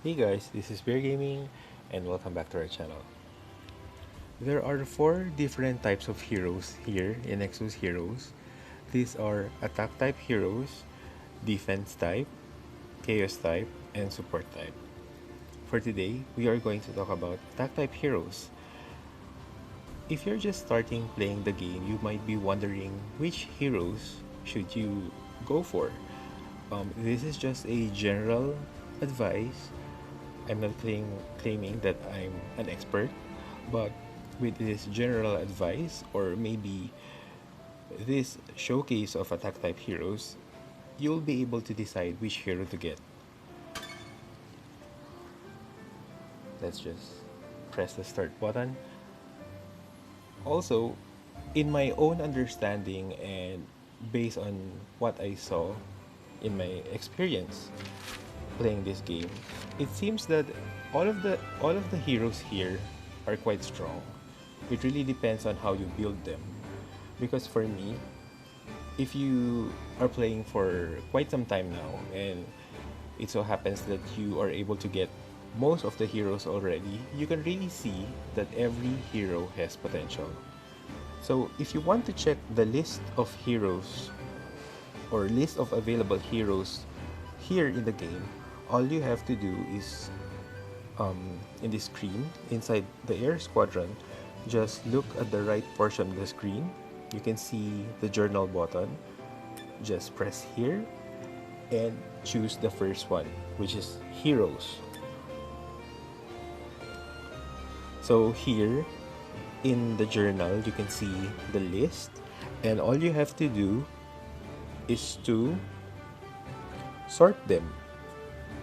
Hey guys, this is Bear Gaming and welcome back to our channel. There are four different types of heroes here in Exos Heroes. These are attack type heroes, defense type, chaos type, and support type. For today, we are going to talk about attack type heroes. If you're just starting playing the game, you might be wondering which heroes should you go for. This is just a general advice. I'm not claiming that I'm an expert, but with this general advice or maybe this showcase of attack type heroes, you'll be able to decide which hero to get. Let's just press the start button. Also, in my own understanding and based on what I saw in my experience playing this game, it seems that all of the heroes here are quite strong. It really depends on how you build them. Because for me, if you are playing for quite some time now and it so happens that you are able to get most of the heroes already, you can really see that every hero has potential. So if you want to check the list of heroes or list of available heroes here in the game, all you have to do is in the screen inside the air squadron, just look at the right portion of the screen. You can see the journal button. Just press here and choose the first one, which is heroes. So here in the journal, you can see the list, and all you have to do is to sort them.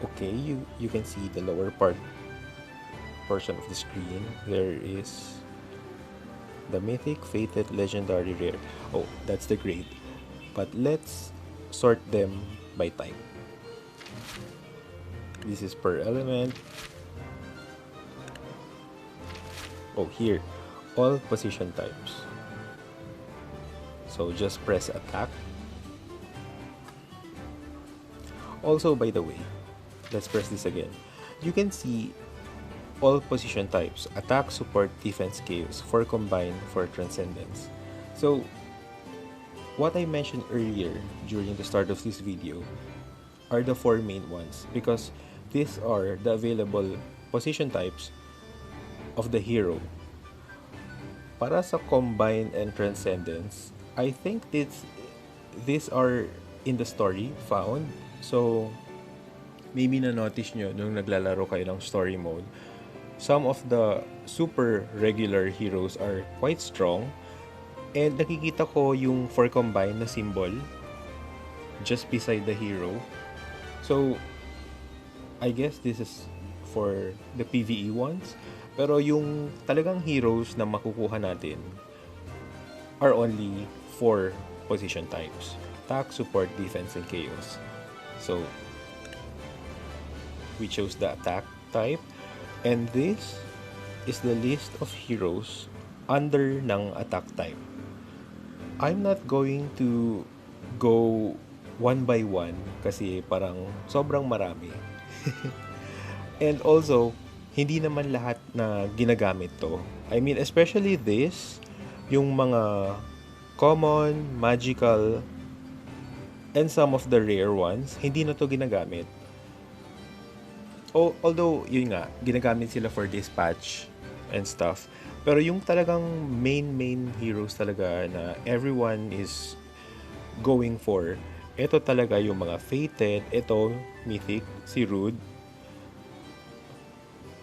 Okay, you can see the lower portion of the screen. There is the mythic, fated, legendary, rare. Oh, that's the grade. But let's sort them by type. This is per element. Oh, here, all position types. So just press attack. Also, by the way, let's press this again. You can see all position types: attack, support, defense, chaos, for combined for transcendence. So what I mentioned earlier during the start of this video are the four main ones, because these are the available position types of the hero. Para sa combine and transcendence, I think these are in the story found. So maybe na-notice nyo nung naglalaro kayo ng story mode, some of the super regular heroes are quite strong. And nakikita ko yung for combine na symbol just beside the hero. So I guess this is for the PvE ones. Pero yung talagang heroes na makukuha natin are only 4 position types: attack, support, defense, and chaos. So we chose the attack type, and this is the list of heroes under ng attack type. I'm not going to go one by one kasi parang sobrang marami. And also, hindi naman lahat na ginagamit to. I mean, especially this, yung mga common, magical, and some of the rare ones, hindi na to ginagamit. Although, yun nga, ginagamit sila for dispatch and stuff. Pero yung talagang main heroes talaga na everyone is going for, ito talaga yung mga fated, ito, mythic, si Rude.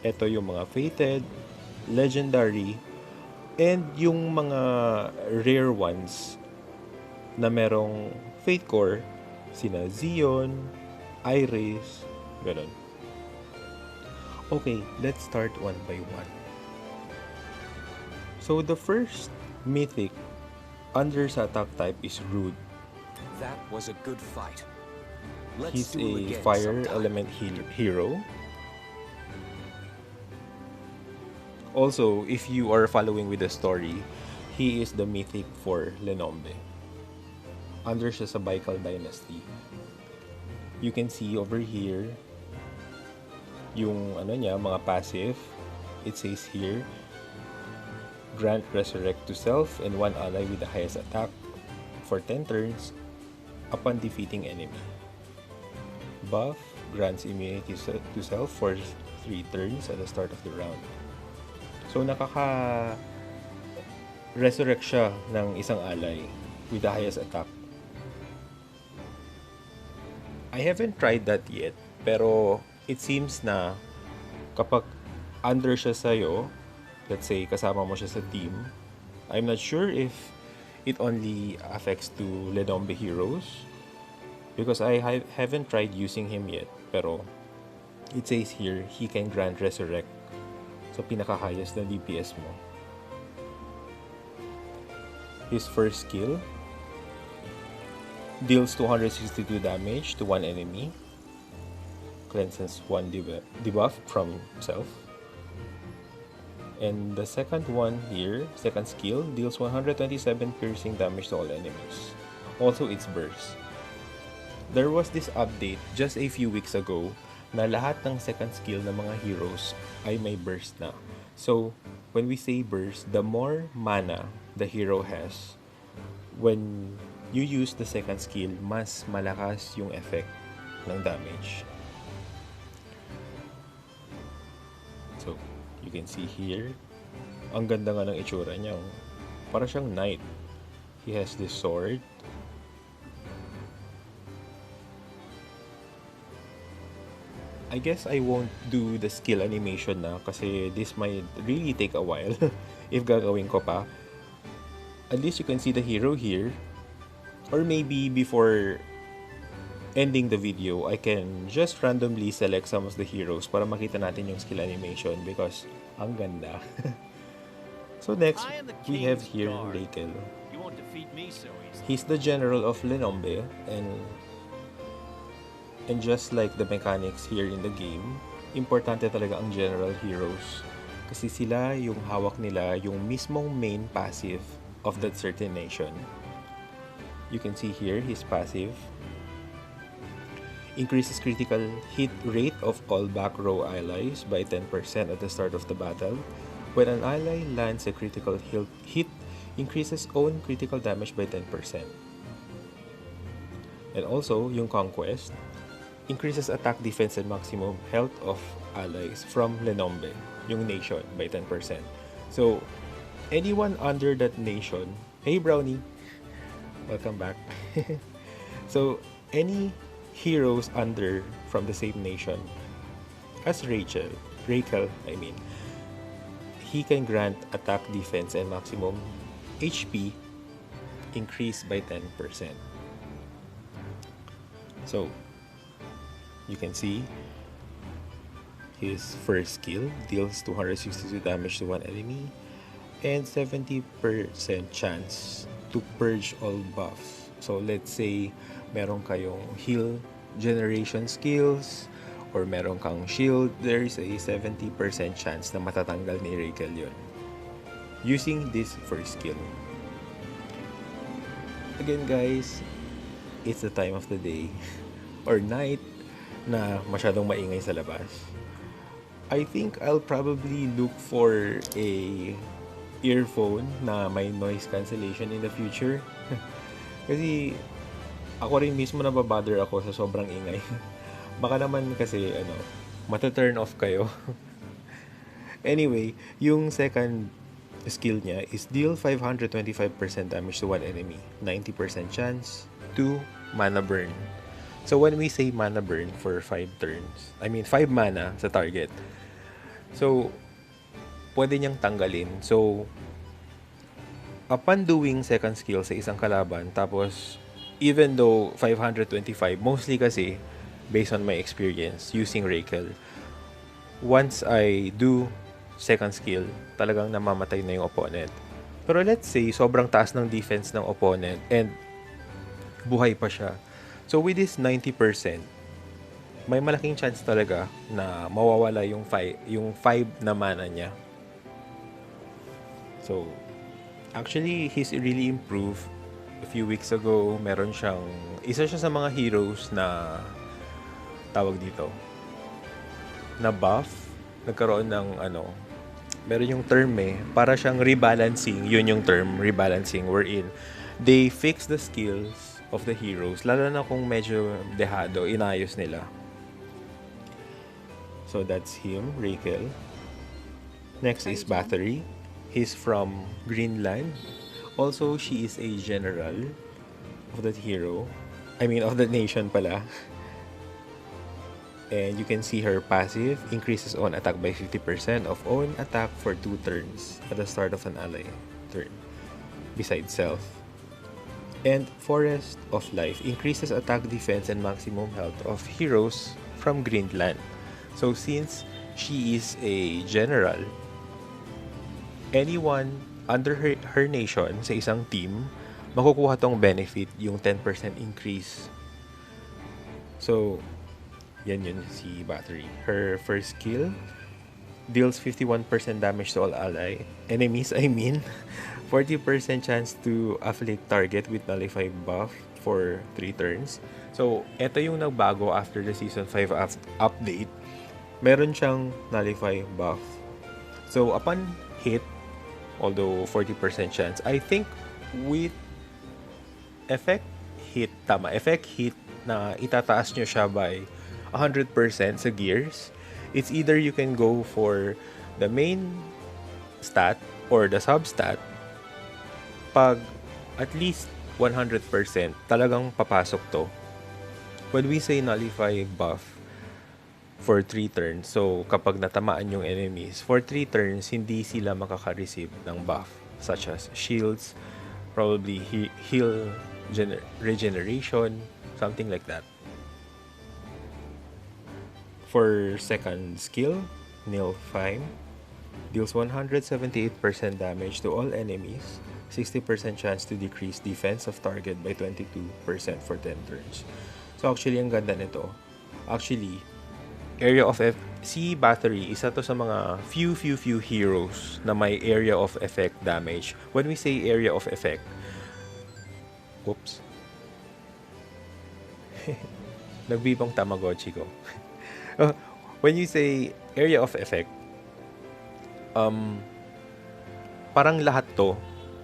Ito yung mga fated, legendary, and yung mga rare ones na merong fate core, sina Zion, Iris, ganun. Okay, let's start one by one. So the first mythic under sa attack type is Rude. That was a good fight. He's a fire element hero. Also, if you are following with the story, he is the mythic for Linombe. Under siya sa Baikal Dynasty. You can see over here yung ano niya, mga passive. It says here, grant resurrect to self and one ally with the highest attack for 10 turns upon defeating enemy. Buff grants immunity to self for 3 turns at the start of the round. So resurrect siya ng isang ally with the highest attack. I haven't tried that yet, pero it seems na kapag under siya sa'yo, let's say kasama mo siya sa team, I'm not sure if it only affects to Linombe heroes because I haven't tried using him yet, pero it says here, he can grant resurrect sa pinaka-highest na DPS mo. His first skill deals 262 damage to one enemy, cleanses one debuff from self. And the second one here, second skill, deals 127 piercing damage to all enemies. Also, its burst. There was this update just a few weeks ago na lahat ng second skill ng mga heroes ay may burst na. So, when we say burst, the more mana the hero has, when you use the second skill, mas malakas yung effect ng damage. So, you can see here, ang ganda nga ng itsura niya. Para siyang knight. He has this sword. I guess I won't do the skill animation na kasi this might really take a while if gagawin ko pa. At least you can see the hero here. Or maybe before ending the video, I can just randomly select some of the heroes para makita natin yung skill animation because ang ganda. So next, we have here Rachel. He's the general of Linombe and just like the mechanics here in the game, importante talaga ang general heroes kasi sila yung hawak nila yung mismong main passive of that certain nation. You can see here his passive increases critical hit rate of all back row allies by 10% at the start of the battle. When an ally lands a critical hit, increases own critical damage by 10%. And also, yung conquest increases attack, defense, and maximum health of allies from Linombe, yung nation, by 10%. So, anyone under that nation, hey Brownie! Welcome back. So, any heroes under from the same nation as Rachel, he can grant attack, defense, and maximum HP increase by 10%. So, you can see his first skill deals 262 damage to one enemy and 70% chance to purge all buffs. So let's say meron kayong heal generation skills or meron kang shield, there is a 70% chance na matatanggal ni Rachel yun using this first skill. Again guys, it's the time of the day or night na masyadong maingay sa labas. I think I'll probably look for a earphone na may noise cancellation in the future. Kasi ako rin mismo nababother ako sa sobrang ingay. Baka naman kasi mata-turn off kayo. Anyway, yung second skill niya is deal 525% damage to one enemy, 90% chance to mana burn. So when we say mana burn for 5 turns, I mean 5 mana sa target. So pwede niyang tanggalin. So, upon doing second skill sa isang kalaban, tapos, even though 525, mostly kasi, based on my experience, using Rachel, once I do second skill, talagang namamatay na yung opponent. Pero let's say, sobrang taas ng defense ng opponent, and buhay pa siya. So, with this 90%, may malaking chance talaga na mawawala yung 5 na mana niya. So, actually, he's really improved. A few weeks ago, isa siya sa mga heroes na tawag dito. na buff, nagkaroon ng meron yung term para siyang rebalancing, yun yung term, rebalancing, wherein they fix the skills of the heroes, lalo na kung medyo dehado, inayos nila. So that's him, Raquel. Next is Battery. He's from Greenland. Also, she is a general of that hero. I mean, of the nation pala. And you can see her passive increases on attack by 50% of own attack for 2 turns at the start of an ally turn, besides self. And Forest of Life increases attack, defense, and maximum health of heroes from Greenland. So since she is a general, anyone under her nation sa isang team, makukuha tong benefit, yung 10% increase. So, yan yun si Battery. Her first skill deals 51% damage to all ally enemies. 40% chance to afflict target with nullify buff for 3 turns. So, eto yung nagbago after the Season 5 update. Meron siyang nullify buff. So, upon hit, although 40% chance, I think with effect hit na itataas nyo siya by 100% sa gears, it's either you can go for the main stat or the substat. Pag at least 100%, talagang papasok to. When we say nullify buff for 3 turns, so kapag natamaan yung enemies, for 3 turns, hindi sila makaka-receive ng buff, such as shields, probably heal regeneration, something like that. For second skill, Nilfheim deals 178% damage to all enemies, 60% chance to decrease defense of target by 22% for 10 turns. So actually, ang ganda nito. Actually, area of si Battery, isa to sa mga few heroes na may area of effect damage. When we say area of effect, oops. Nagbibang Tamagotchi ko. When you say area of effect, parang lahat to,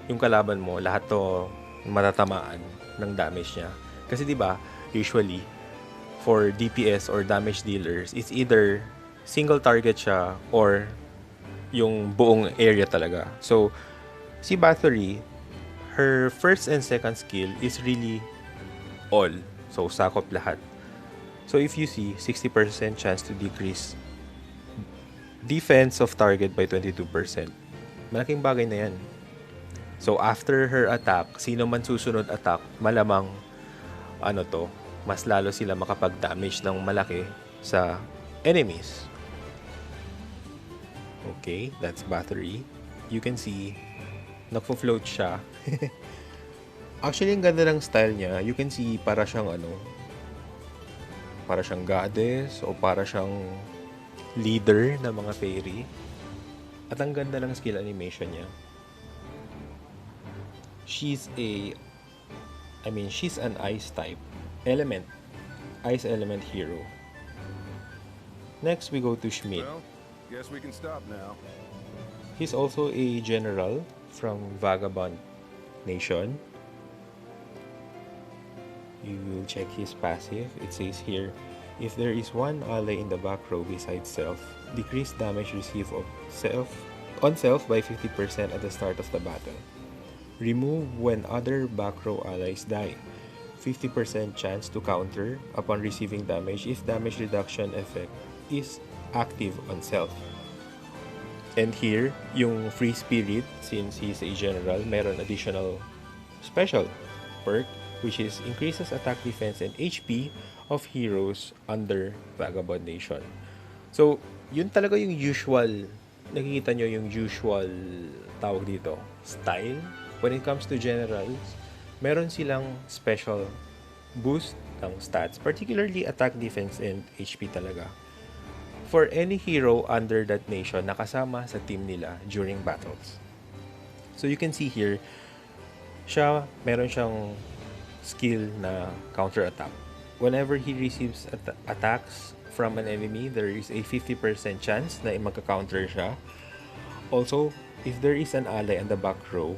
yung kalaban mo, lahat to matatamaan ng damage niya. Kasi 'di ba, usually for DPS or damage dealers, it's either single target siya or yung buong area talaga. So, si Battery, her first and second skill is really all. So, sakop lahat. So, if you see, 60% chance to decrease defense of target by 22%. Malaking bagay na yan. So, after her attack, sino man susunod attack, malamang, mas lalo sila makapag-damage ng malaki sa enemies. Okay, that's Battery. You can see, nagfo-float siya. Actually, ang ganda ng style niya. You can see, para siyang para siyang goddess o para siyang leader ng mga fairy. At ang ganda ng skill animation niya. She's an ice type ice element hero. Next, we go to Schmidt. Well, guess we can stop now. He's also a general from Vagabond Nation. You will check his passive. It says here, if there is one ally in the back row besides self, decrease damage received on self by 50% at the start of the battle. Remove when other back row allies die. 50% chance to counter upon receiving damage if damage reduction effect is active on self. And here, yung Free Spirit, since he's a general, meron additional special perk, which is increases attack, defense, and HP of heroes under Vagabond Nation. So, yun talaga yung usual, nakikita nyo yung usual tawag dito, style. When it comes to generals, meron silang special boost ng stats, particularly attack, defense, and HP talaga, for any hero under that nation na kasama sa team nila during battles. So you can see here, meron siyang skill na counter attack. whenever he receives attacks from an enemy, there is a 50% chance na magka-counter siya. Also, if there is an ally in the back row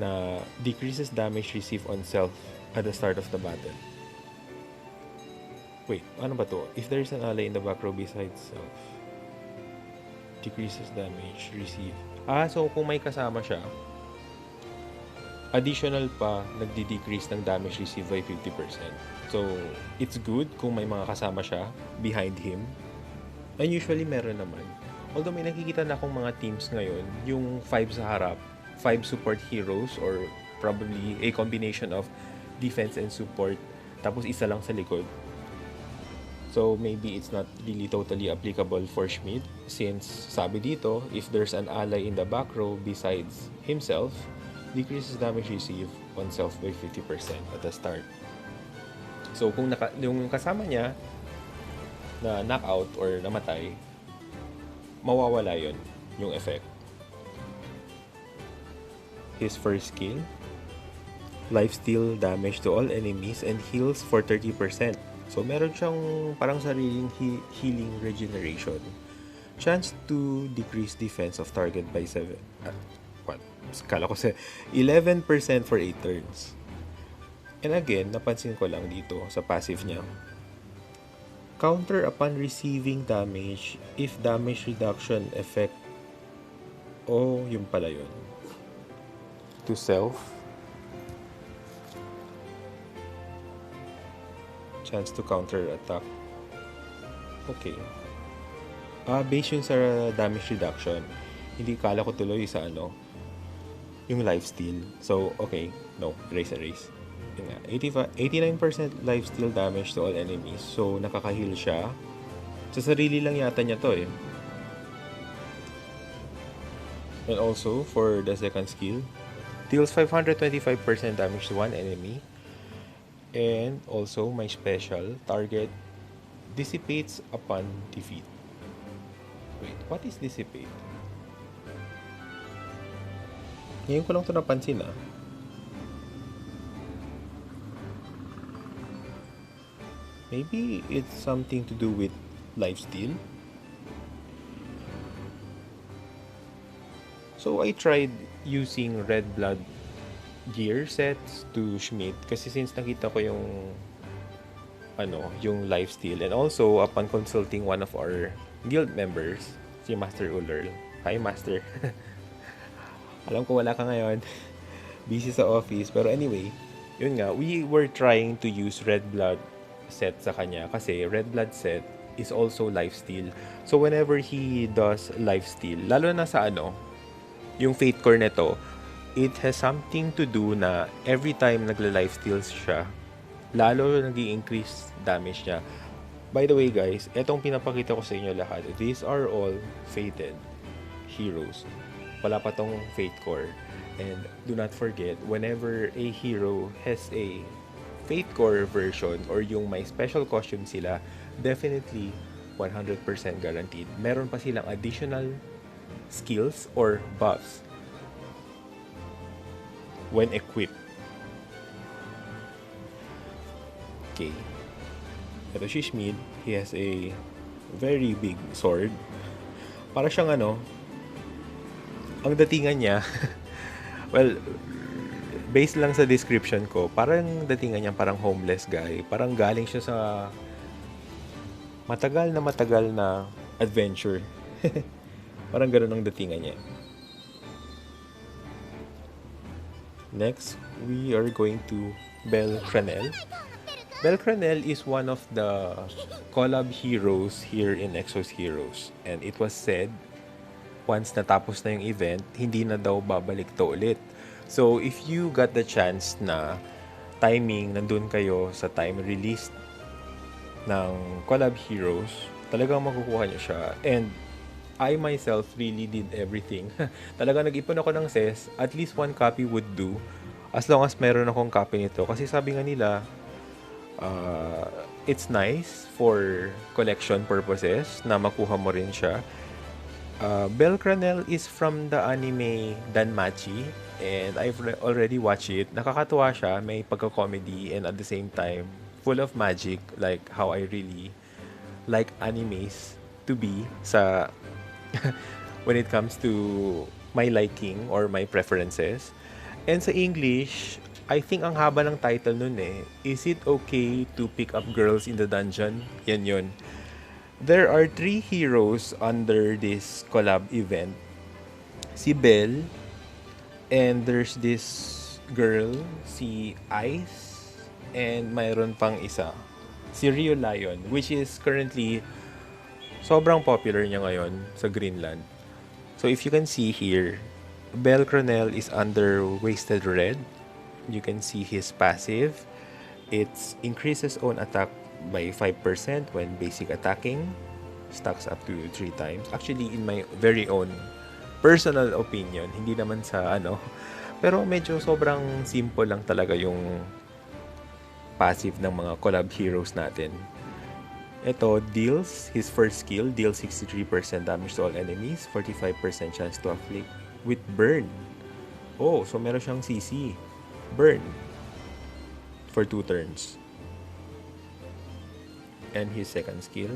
na decreases damage received on self at the start of the battle. Wait, ano ba to? If there is an ally in the back row besides self, decreases damage received. So kung may kasama siya, additional pa, nagdi-decrease ng damage received by 50%. So, it's good kung may mga kasama siya behind him. And usually, meron naman. Although may nakikita na akong mga teams ngayon, yung 5 sa harap, 5 support heroes or probably a combination of defense and support, tapos isa lang sa likod. So, maybe it's not really totally applicable for Schmidt since sabi dito, if there's an ally in the back row besides himself, decreases damage received on self by 50% at the start. So, kung yung kasama niya na knockout or namatay, mawawala yun, yung effect. His first skill, lifesteal damage to all enemies and heals for 30%. So, meron siyang parang sariling healing regeneration. Chance to decrease defense of target by 11% for 8 turns. And again, napansin ko lang dito sa passive niya. Counter upon receiving damage if damage reduction effect. Yung pala yun. To self. Chance to counter attack. Okay. Based yun sa damage reduction. Hindi kala ko tuloy sa yung lifesteal. So, okay. No, erase. Yun nga. 89% lifesteal damage to all enemies. So, nakaka-heal siya. Sa sarili lang yata niya to eh. And also, for the second skill, deals 525% damage to one enemy. And also, my special target dissipates upon defeat. Wait, what is dissipate? Ngayon ko lang ito napansin Maybe it's something to do with lifesteal. So I tried using red blood gear sets to Schmidt kasi since nakita ko yung lifesteal, and also upon consulting one of our guild members, si Master Uller. Hi Master. Alam ko wala ka ngayon. Busy sa office. Pero anyway, yun nga, we were trying to use red blood set sa kanya kasi red blood set is also lifesteal. So whenever he does lifesteal, lalo na sa yung fate core nito, it has something to do na every time nagla-lifesteal siya, lalo nag-i-increase damage niya. By the way guys, etong pinapakita ko sa inyo lahat, these are all fated heroes. Wala pa tong fate core. And do not forget, whenever a hero has a fate core version or yung may special costume sila, definitely 100% guaranteed. Meron pa silang additional skills or buffs when equipped. Okay. Ito si Schmidt. He has a very big sword. Para siyang ang datingan niya, well, based lang sa description ko, parang datingan niya parang homeless guy. Parang galing siya sa matagal na adventure. Parang gano'n ang datingan niya. Next, we are going to Belcranel. Belcranel is one of the collab heroes here in Exos Heroes. And it was said, once natapos na yung event, hindi na daw babalik to ulit. So, if you got the chance na timing, nandun kayo sa time release ng collab heroes, talagang makukuha niyo siya. And I myself really did everything. Talagang nag-ipon ako ng SES, at least one copy would do, as long as meron akong copy nito. Kasi sabi nga nila, it's nice for collection purposes na makuha mo rin siya. Belcranel is from the anime Danmachi, and I've already watched it. Nakakatuwa siya, may pagka-comedy and at the same time full of magic, like how I really like animes to be sa when it comes to my liking or my preferences. And sa English, I think ang haba ng title nun eh. Is it okay to pick up girls in the dungeon? Yan yun. There are 3 heroes under this collab event. Si Belle, and there's this girl, si Ice, and mayroon pang isa, si Rio Lion, which is currently sobrang popular niya ngayon sa Greenland. So if you can see here, Belcranel is under Wasted Red. You can see his passive. It increases own attack by 5% when basic attacking. Stacks up to 3 times. Actually, in my very own personal opinion, hindi naman sa ano, pero medyo sobrang simple lang talaga yung passive ng mga collab heroes natin. Ito, deals, his first skill, deals 63% damage to all enemies, 45% chance to afflict with burn. Oh, so meron siyang CC. Burn. For 2 turns. And his second skill,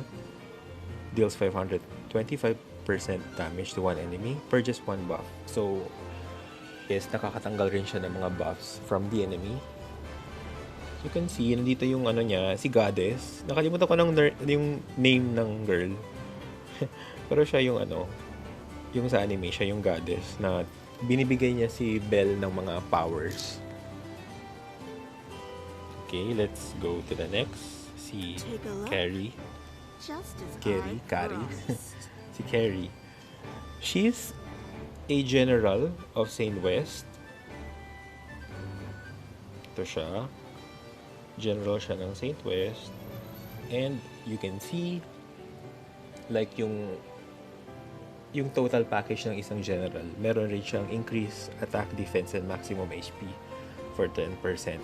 deals 525% damage to one enemy per just 1 buff. So, yes, nakakatanggal rin siya ng mga buffs from the enemy. You can see, nandito yung ano niya, si Goddess. Nakalimutan ko yung name ng girl. Pero siya yung ano, yung sa anime, siya yung Goddess na binibigay niya si Belle ng mga powers. Okay, let's go to the next. Si Carrie. Carrie. Si Carrie. She's a general of Saint West. Ito siya. General siya ng Saint West. And you can see like yung total package ng isang general. Meron rin siyang increase attack, defense, and maximum HP for 10%.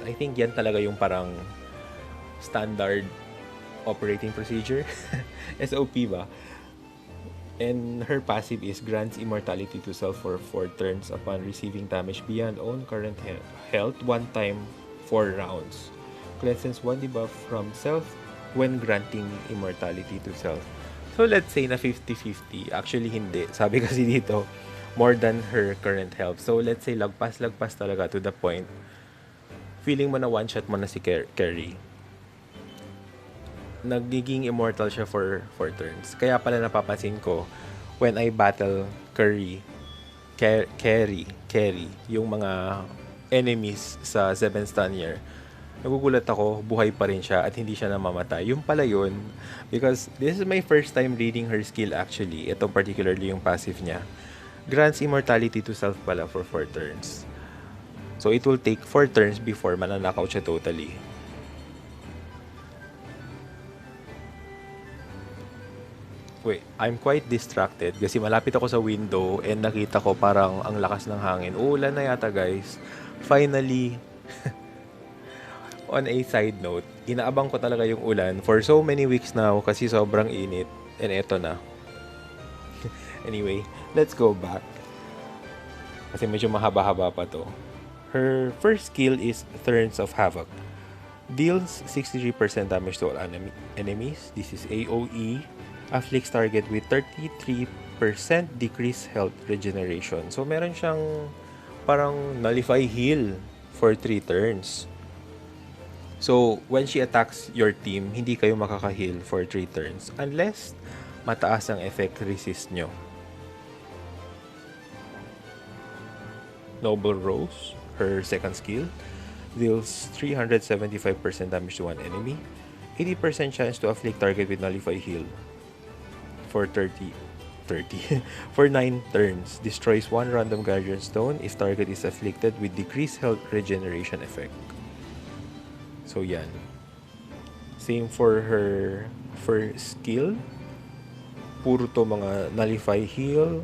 I think yan talaga yung parang standard operating procedure. SOP ba? And her passive is grants immortality to self for 4 turns upon receiving damage beyond own current health 1 time 4 rounds. Cleanses 1 debuff from self when granting immortality to self. So let's say na 50-50. Actually hindi. Sabi kasi dito, more than her current health. So let's say lagpas talaga to the point. Feeling mo na one shot mo na si Carrie. Nagiging immortal siya for 4 turns. Kaya pala napapansin ko when I battle Carrie, yung mga enemies sa 7 stun year, nagugulat ako, buhay pa rin siya at hindi siya namamatay. Yung pala yun, because this is my first time reading her skill actually. Ito particularly yung passive niya. Grants immortality to self pala for 4 turns. So it will take 4 turns before mananakaw siya totally. Wait, I'm quite distracted kasi malapit ako sa window and nakita ko parang ang lakas ng hangin. Uulan na yata guys. Finally, on a side note, inaabang ko talaga yung ulan for so many weeks now kasi sobrang init. And eto na. Anyway, let's go back. Kasi medyo mahaba-haba pa to. Her first skill is Thorns of Havoc. Deals 63% damage to all enemies. This is AoE. Afflicts target with 33% decreased health regeneration. So, meron siyang parang nullify heal for 3 turns. So, when she attacks your team, hindi kayo makaka-heal for 3 turns unless mataas ang effect resist nyo. Noble Rose, her second skill, deals 375% damage to one enemy, 80% chance to afflict target with nullify heal for 30 for 9 turns. Destroys 1 random guardian stone if target is afflicted with decreased health regeneration effect. So yan. Same for her first skill. Puro to mga nullify heal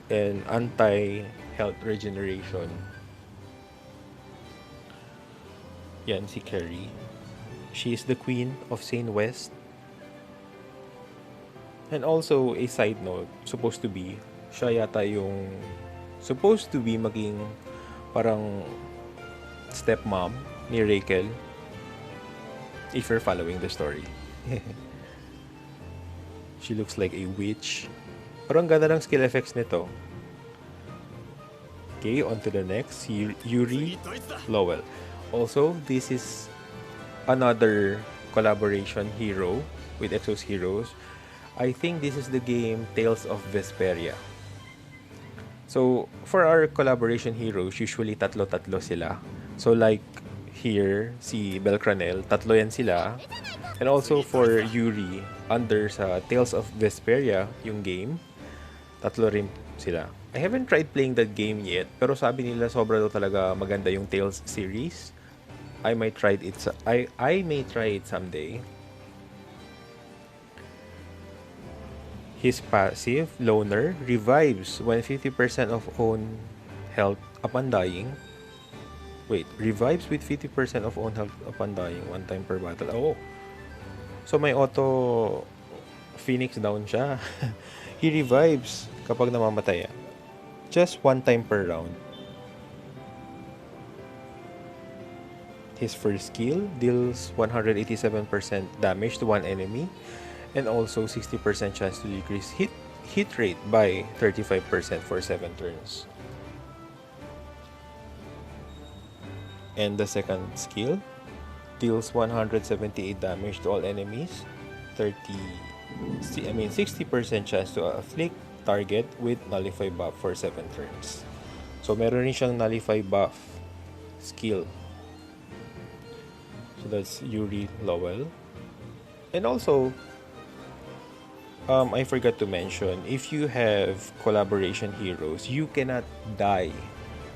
and anti-health regeneration. Yan si Carrie. She is the queen of Saint West. And also, a side note, supposed to be, siya yata yung supposed to be maging parang stepmom ni Raquel. if you're following the story. She looks like a witch. Pero ang ganda ng skill effects nito. Okay, on to the next. Yuri Lowell. Also, this is another collaboration hero with Exos Heroes. I think this is the game Tales of Vesperia. So, for our collaboration heroes, usually tatlo-tatlo sila. So, like here, si Belcranel, tatlo yan sila. And also for Yuri, under sa Tales of Vesperia, yung game, tatlo rin sila. I haven't tried playing that game yet, pero sabi nila sobra daw talaga maganda yung Tales series. I may try it someday. His passive, Loner, revives when 50% of own health upon dying. Wait, revives with 50% of own health upon dying one time per battle. Oh. So may auto Phoenix down siya. He revives kapag namamatay. Just one time per round. His first skill deals 187% damage to one enemy and also 60% chance to decrease hit rate by 35% for 7 turns. And the second skill deals 178 damage to all enemies, 60% chance to afflict target with nullify buff for 7 turns. So meron rin siyang nullify buff skill. So that's Yuri Lowell. And also, I forgot to mention, if you have collaboration heroes, you cannot dye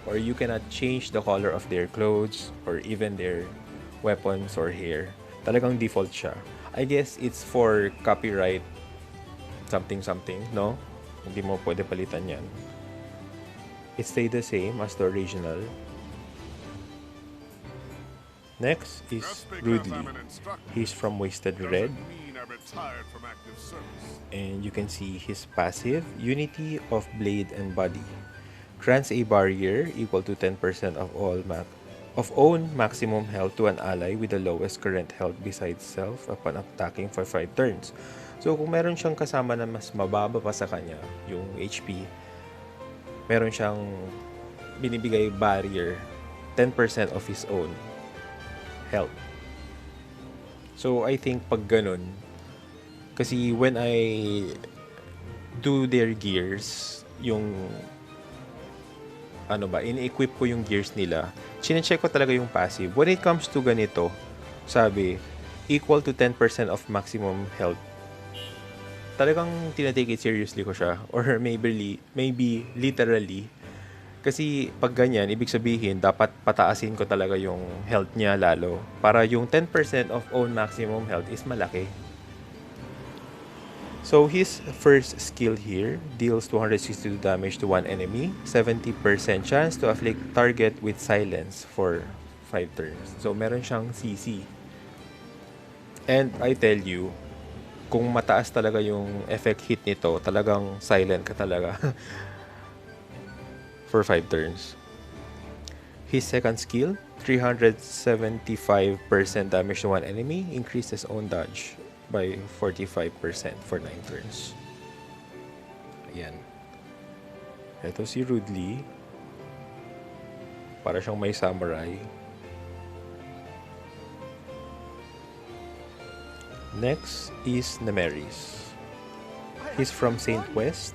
or you cannot change the color of their clothes or even their weapons or hair. Talagang default siya. I guess it's for copyright something, no? Hindi mo pwede palitan yan. It stayed the same as the original. Next is Rudley. He's from Wasted Red. And you can see his passive, Unity of Blade and Body. Grants a barrier equal to 10% of all own maximum health to an ally with the lowest current health besides self upon attacking for 5 turns. So, kung meron siyang kasama na mas mababa pa sa kanya, yung HP, meron siyang binibigay barrier, 10% of his own health. So, I think pag ganun, kasi when I do their gears, yung in-equip ko yung gears nila, chinecheck ko talaga yung passive. When it comes to ganito, sabi, equal to 10% of maximum health. Talagang tinatake it seriously ko siya. Or maybe literally. Kasi pag ganyan, ibig sabihin, dapat pataasin ko talaga yung health niya lalo. Para yung 10% of own maximum health is malaki. So his first skill here deals 262 damage to one enemy, 70% chance to afflict target with silence for 5 turns. So meron siyang CC. And I tell you, kung mataas talaga yung effect hit nito, talagang silent ka talaga for 5 turns. His second skill, 375% damage to one enemy, increases own dodge by 45% for 9 turns. Ayan. Ito si Rudley. Para siyang may samurai. Next is Nemeris. He's from Saint West.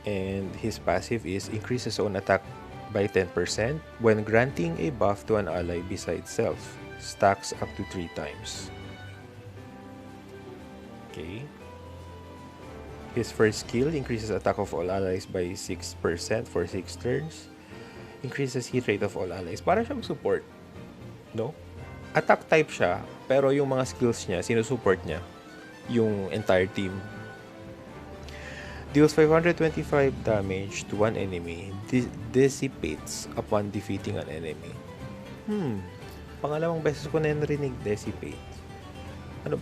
And his passive is increases own attack by 10% when granting a buff to an ally besides self. Stacks up to 3 times. Okay. His first skill increases attack of all allies by 6% for 6 turns. Increases hit rate of all allies. Para siyang support. No? Attack type siya, pero yung mga skills niya, sinusupport niya yung entire team. Deals 525 damage to one enemy. Dissipates upon defeating an enemy. Pangalawang beses ko na narinig dissipate. Ano?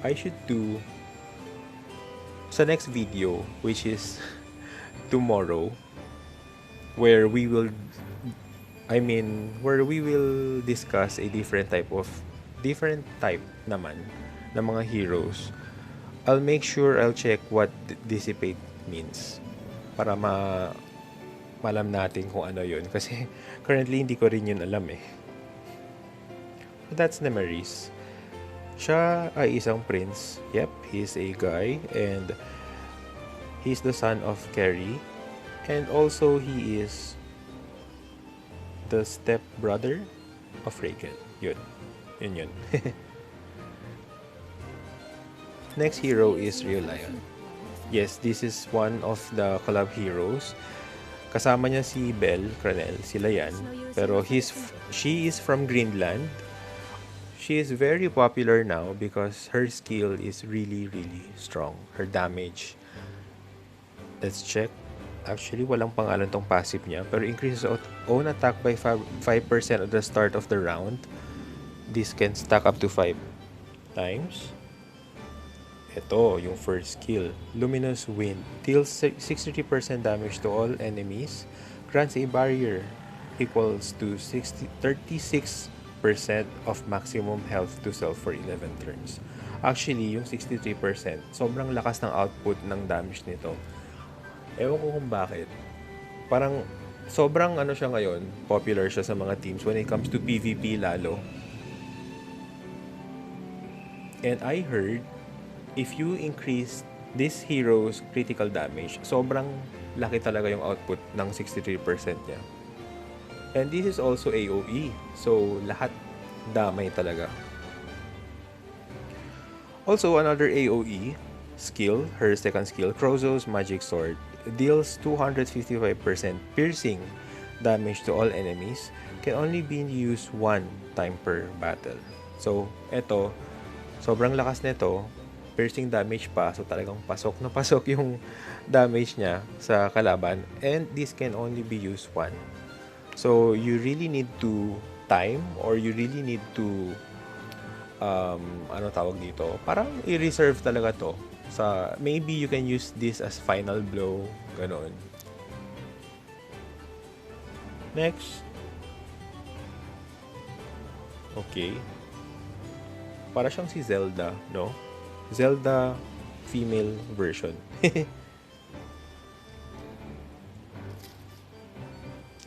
I should do sa next video, which is tomorrow, where we will I mean, where we will discuss a different type naman ng mga heroes. I'll make sure I'll check what dissipate means para malam natin kung ano yun. Kasi currently hindi ko rin yun alam eh. That's Nemaris. Siya ay isang prince. Yep, he's a guy and he's the son of Carrie. And also he is the step brother of Reagan. Yun. Yun. Next hero is Rio Lion. Yes, this is one of the collab heroes. Kasama niya si Belcranel, sila yan. Pero she is from Greenland. She is very popular now because her skill is really, really strong. Her damage. Let's check. Actually, walang pangalan tong passive niya. Pero increases own attack by 5% at the start of the round. This can stack up to 5 times. Ito, yung first skill. Luminous Wind. Deals 63% damage to all enemies. Grants a barrier equals to 36% of maximum health to self for 11 turns. Actually, yung 63%, sobrang lakas ng output ng damage nito. Ewan ko kung bakit. Parang sobrang ano siya ngayon, popular siya sa mga teams when it comes to PvP lalo. And I heard, if you increase this hero's critical damage, sobrang laki talaga yung output ng 63% niya. And this is also AoE. So, lahat damay talaga. Also, another AoE skill, her second skill, Crozo's Magic Sword, deals 255% piercing damage to all enemies, can only be used one time per battle. So, eto, sobrang lakas nito, piercing damage pa, so talagang pasok na pasok yung damage niya sa kalaban, and this can only be used one. So, you really need to time or you really need to ano tawag dito? Parang i-reserve talaga to. Maybe you can use this as final blow. Ganon. Next. Okay. Para siyang si Zelda, no? Zelda female version.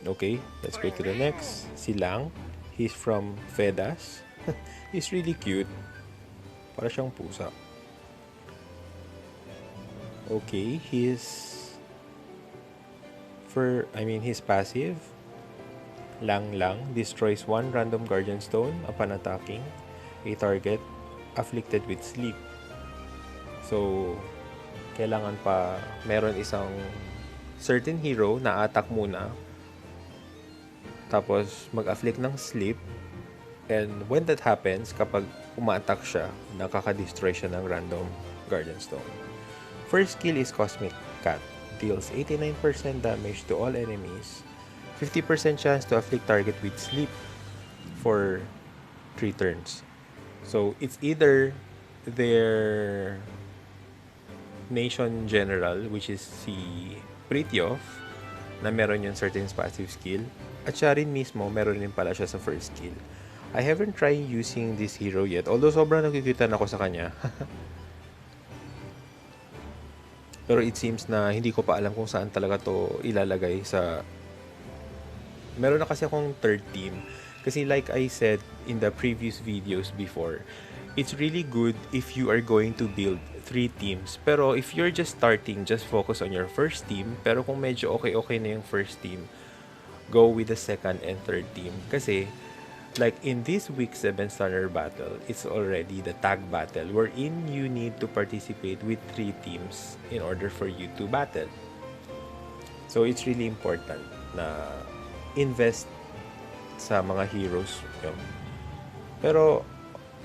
Okay, let's go to the next. Silang. He's from Vedas. He's really cute. Para siyang pusa. Okay, his passive. Lang destroys one random guardian stone upon attacking a target afflicted with sleep. So, kailangan pa meron isang certain hero na attack muna. Tapos, mag-afflict ng sleep. And when that happens, kapag uma-attack siya, nakaka-destroy siya ng random Guardian Stone. First skill is Cosmic Cat. Deals 89% damage to all enemies. 50% chance to afflict target with sleep for 3 turns. So, it's either their Nation General, which is si Prithiof, na meron yung certain passive skill. At siya rin mismo, meron din pala siya sa first skill. I haven't tried using this hero yet, although sobrang nakikitan ako sa kanya. Pero it seems na hindi ko pa alam kung saan talaga to ilalagay sa... Meron na kasi akong third team. Kasi like I said in the previous videos before, it's really good if you are going to build 3 teams. Pero if you're just starting, just focus on your first team. Pero kung medyo okay na yung first team, go with the second and third team. Kasi, like in this week 7 Stunner battle, it's already the tag battle wherein you need to participate with 3 teams in order for you to battle. So, it's really important na invest sa mga heroes nyo. Pero,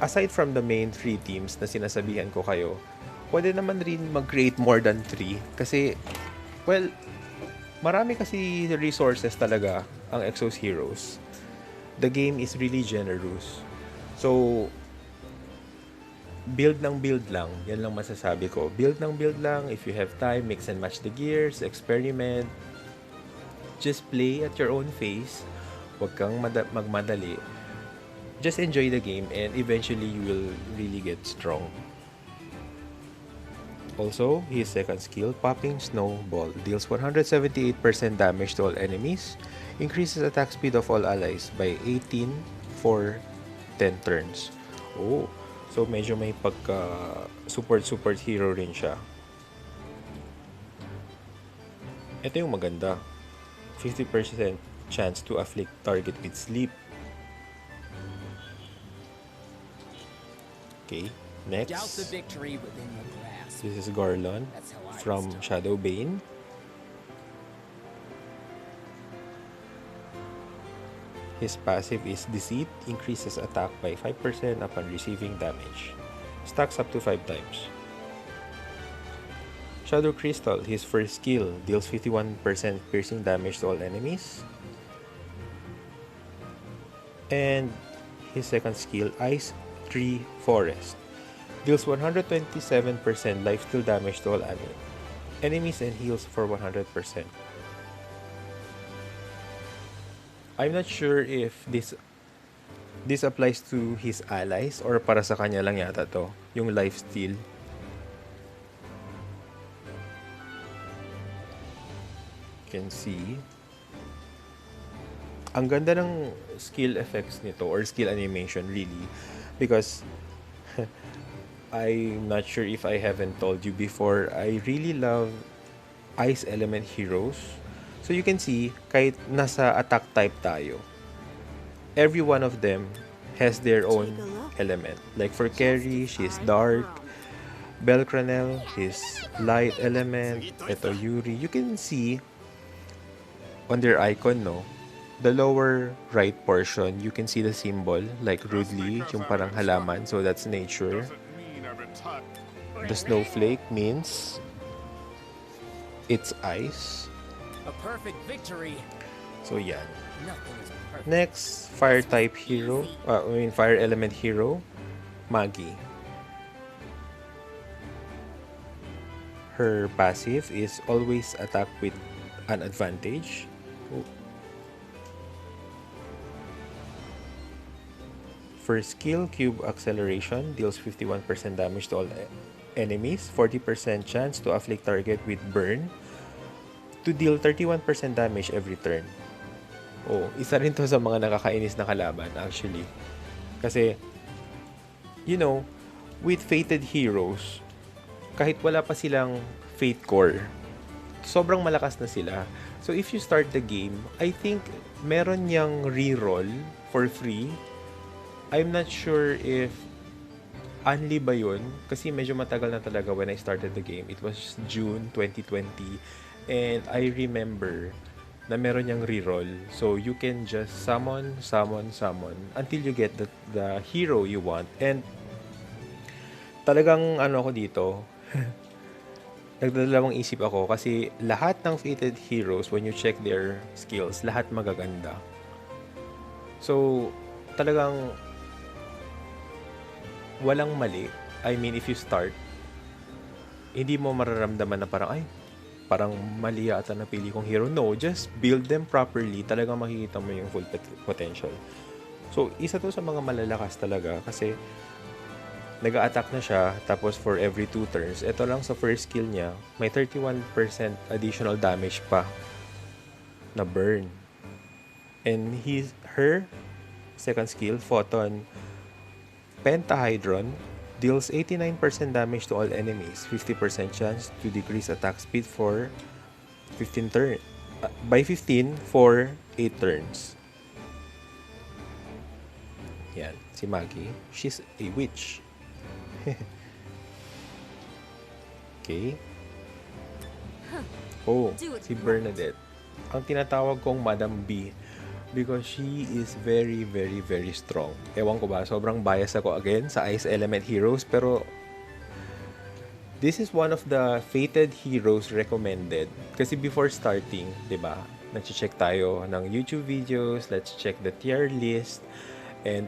aside from the main 3 teams na sinasabihan ko kayo, pwede naman rin mag-create more than 3. Kasi, well, marami kasi resources talaga ang Exos Heroes. The game is really generous. So, build lang. Yan lang masasabi ko. Build lang. If you have time, mix and match the gears, experiment. Just play at your own pace. Huwag kang magmadali. Just enjoy the game and eventually you will really get strong. Also, his second skill, Popping Snowball, deals 178% damage to all enemies, increases attack speed of all allies by 18 for 10 turns. Oh, so medyo may pagka support hero rin siya. Ito yung maganda. 50% chance to afflict target with sleep. Okay, next. This is Garlon from Shadowbane. His passive is Deceit, increases attack by 5% upon receiving damage. Stacks up to 5 times. Shadow Crystal, his first skill, deals 51% piercing damage to all enemies. And his second skill, Ice Tree Forest, deals 127% lifesteal damage to all enemies and heals for 100%. I'm not sure if this applies to his allies or para sa kanya lang yata to, yung lifesteal. You can see. Ang ganda ng skill effects nito or skill animation really because I'm not sure if I haven't told you before, I really love ice element heroes. So you can see, kahit nasa attack type tayo, every one of them has their own element. Like for Carrie, she's dark. Belcranel, she's light element. Ito Yuri. You can see on their icon, no? The lower right portion, you can see the symbol, like rudely, yung parang halaman. So that's nature. The snowflake means it's ice. A perfect victory. So yan. Next, fire type hero, fire element hero, Maggie. Her passive is always attack with an advantage. First skill, Cube Acceleration, deals 51% damage to all enemies, 40% chance to afflict target with burn, to deal 31% damage every turn. Oh, isa rin to sa mga nakakainis na kalaban actually. Kasi, you know, with fated heroes, kahit wala pa silang fate core, sobrang malakas na sila. So if you start the game, I think meron niyang reroll for free. I'm not sure if only ba yun, kasi medyo matagal na talaga when I started the game. It was June 2020. And I remember na meron niyang reroll. So, you can just summon until you get the hero you want. And talagang ako dito, nagdadalawang isip ako kasi lahat ng fated heroes, when you check their skills, lahat magaganda. So, talagang walang mali. I mean, if you start, hindi mo mararamdaman na parang mali yata napili kong hero. No, just build them properly. Talagang makikita mo yung full potential. So, isa to sa mga malalakas talaga kasi nag-a-attack na siya tapos for every 2 turns. Ito lang sa first skill niya, may 31% additional damage pa na burn. And her second skill, Photon Pentahydron, deals 89% damage to all enemies, 50% chance to decrease attack speed for 15 for 8 turns. Yan, si Maggie, she's a witch. Okay. Oh, si Bernadette. Ang tinatawag kong Madam B because she is very, very, very strong. Ewan ko ba, sobrang bias ako again sa Ice Element Heroes, pero this is one of the fated heroes recommended. Kasi before starting, diba, nag-check tayo ng YouTube videos, let's check the tier list, and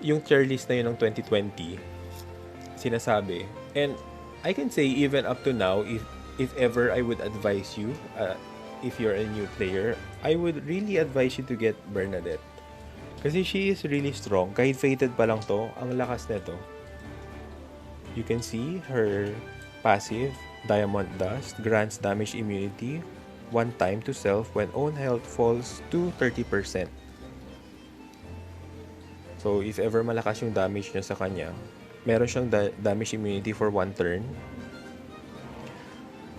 yung tier list na yun ng 2020, sinasabi. And I can say even up to now, if ever I would advise you, if you're a new player, I would really advise you to get Bernadette. Kasi she is really strong. Kahit fated pa lang to, ang lakas nito. You can see her passive, Diamond Dust, grants damage immunity one time to self when own health falls to 30%. So, if ever malakas yung damage nyo sa kanya, meron siyang damage immunity for one turn.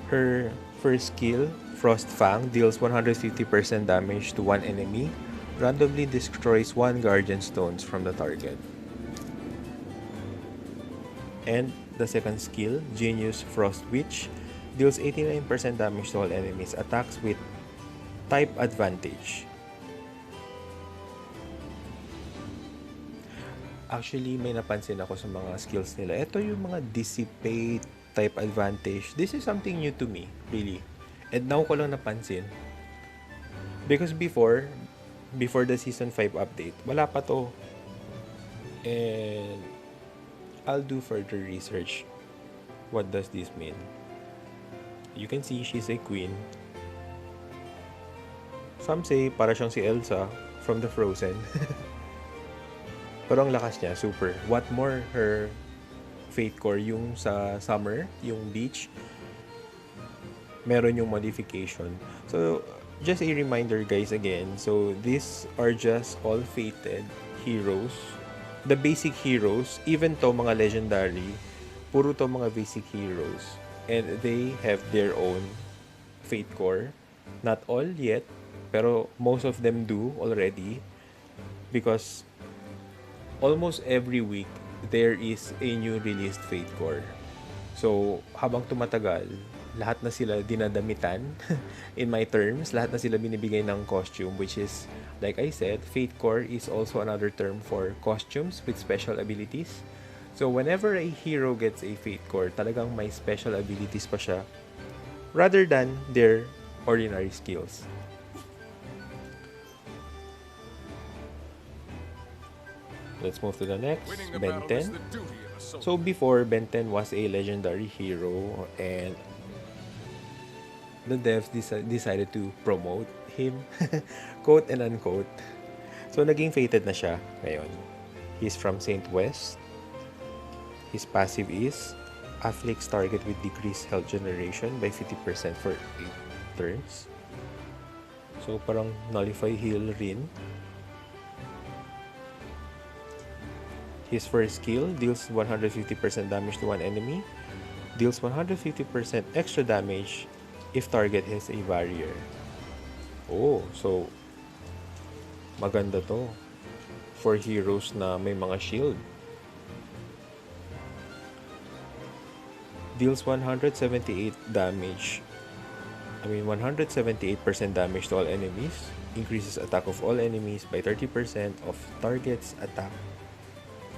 Her first skill, Frost Fang, deals 150% damage to one enemy, randomly destroys one Guardian Stones from the target. And the second skill, Genius Frost Witch, deals 89% damage to all enemies, attacks with type advantage. Actually, may napansin ako sa mga skills nila. Ito yung mga Dissipate, type advantage. This is something new to me, really. And now ko lang napansin. Because before the Season 5 update, wala pa to. And I'll do further research. What does this mean? You can see she's a queen. Some say para siyang si Elsa from the Frozen. Pero ang lakas niya, super. What more, her Fate Core, yung sa summer, yung beach, meron yung modification. So, just a reminder guys again. So, these are just all fated heroes. The basic heroes, even to mga legendary, puro to mga basic heroes. And they have their own Fate Core. Not all yet, pero most of them do already. Because almost every week, there is a new released Fate Core. So, habang tumatagal, lahat na sila dinadamitan in my terms. Lahat na sila binibigay ng costume, which is, like I said, Fate Core is also another term for costumes with special abilities. So, whenever a hero gets a Fate Core, talagang may special abilities pa siya rather than their ordinary skills. Let's move to the next, Ben 10. So before, Ben 10 was a legendary hero and the devs decided to promote him, quote and unquote. So naging fated na siya ngayon. He's from Saint West. His passive is afflicts target with decreased health generation by 50% for 8 turns. So parang nullify heal rin. His first skill deals 150% damage to one enemy, deals 150% extra damage if target has a barrier. Oh, so maganda to for heroes na may mga shield. Deals 178 damage. 178% damage to all enemies, increases attack of all enemies by 30% of target's attack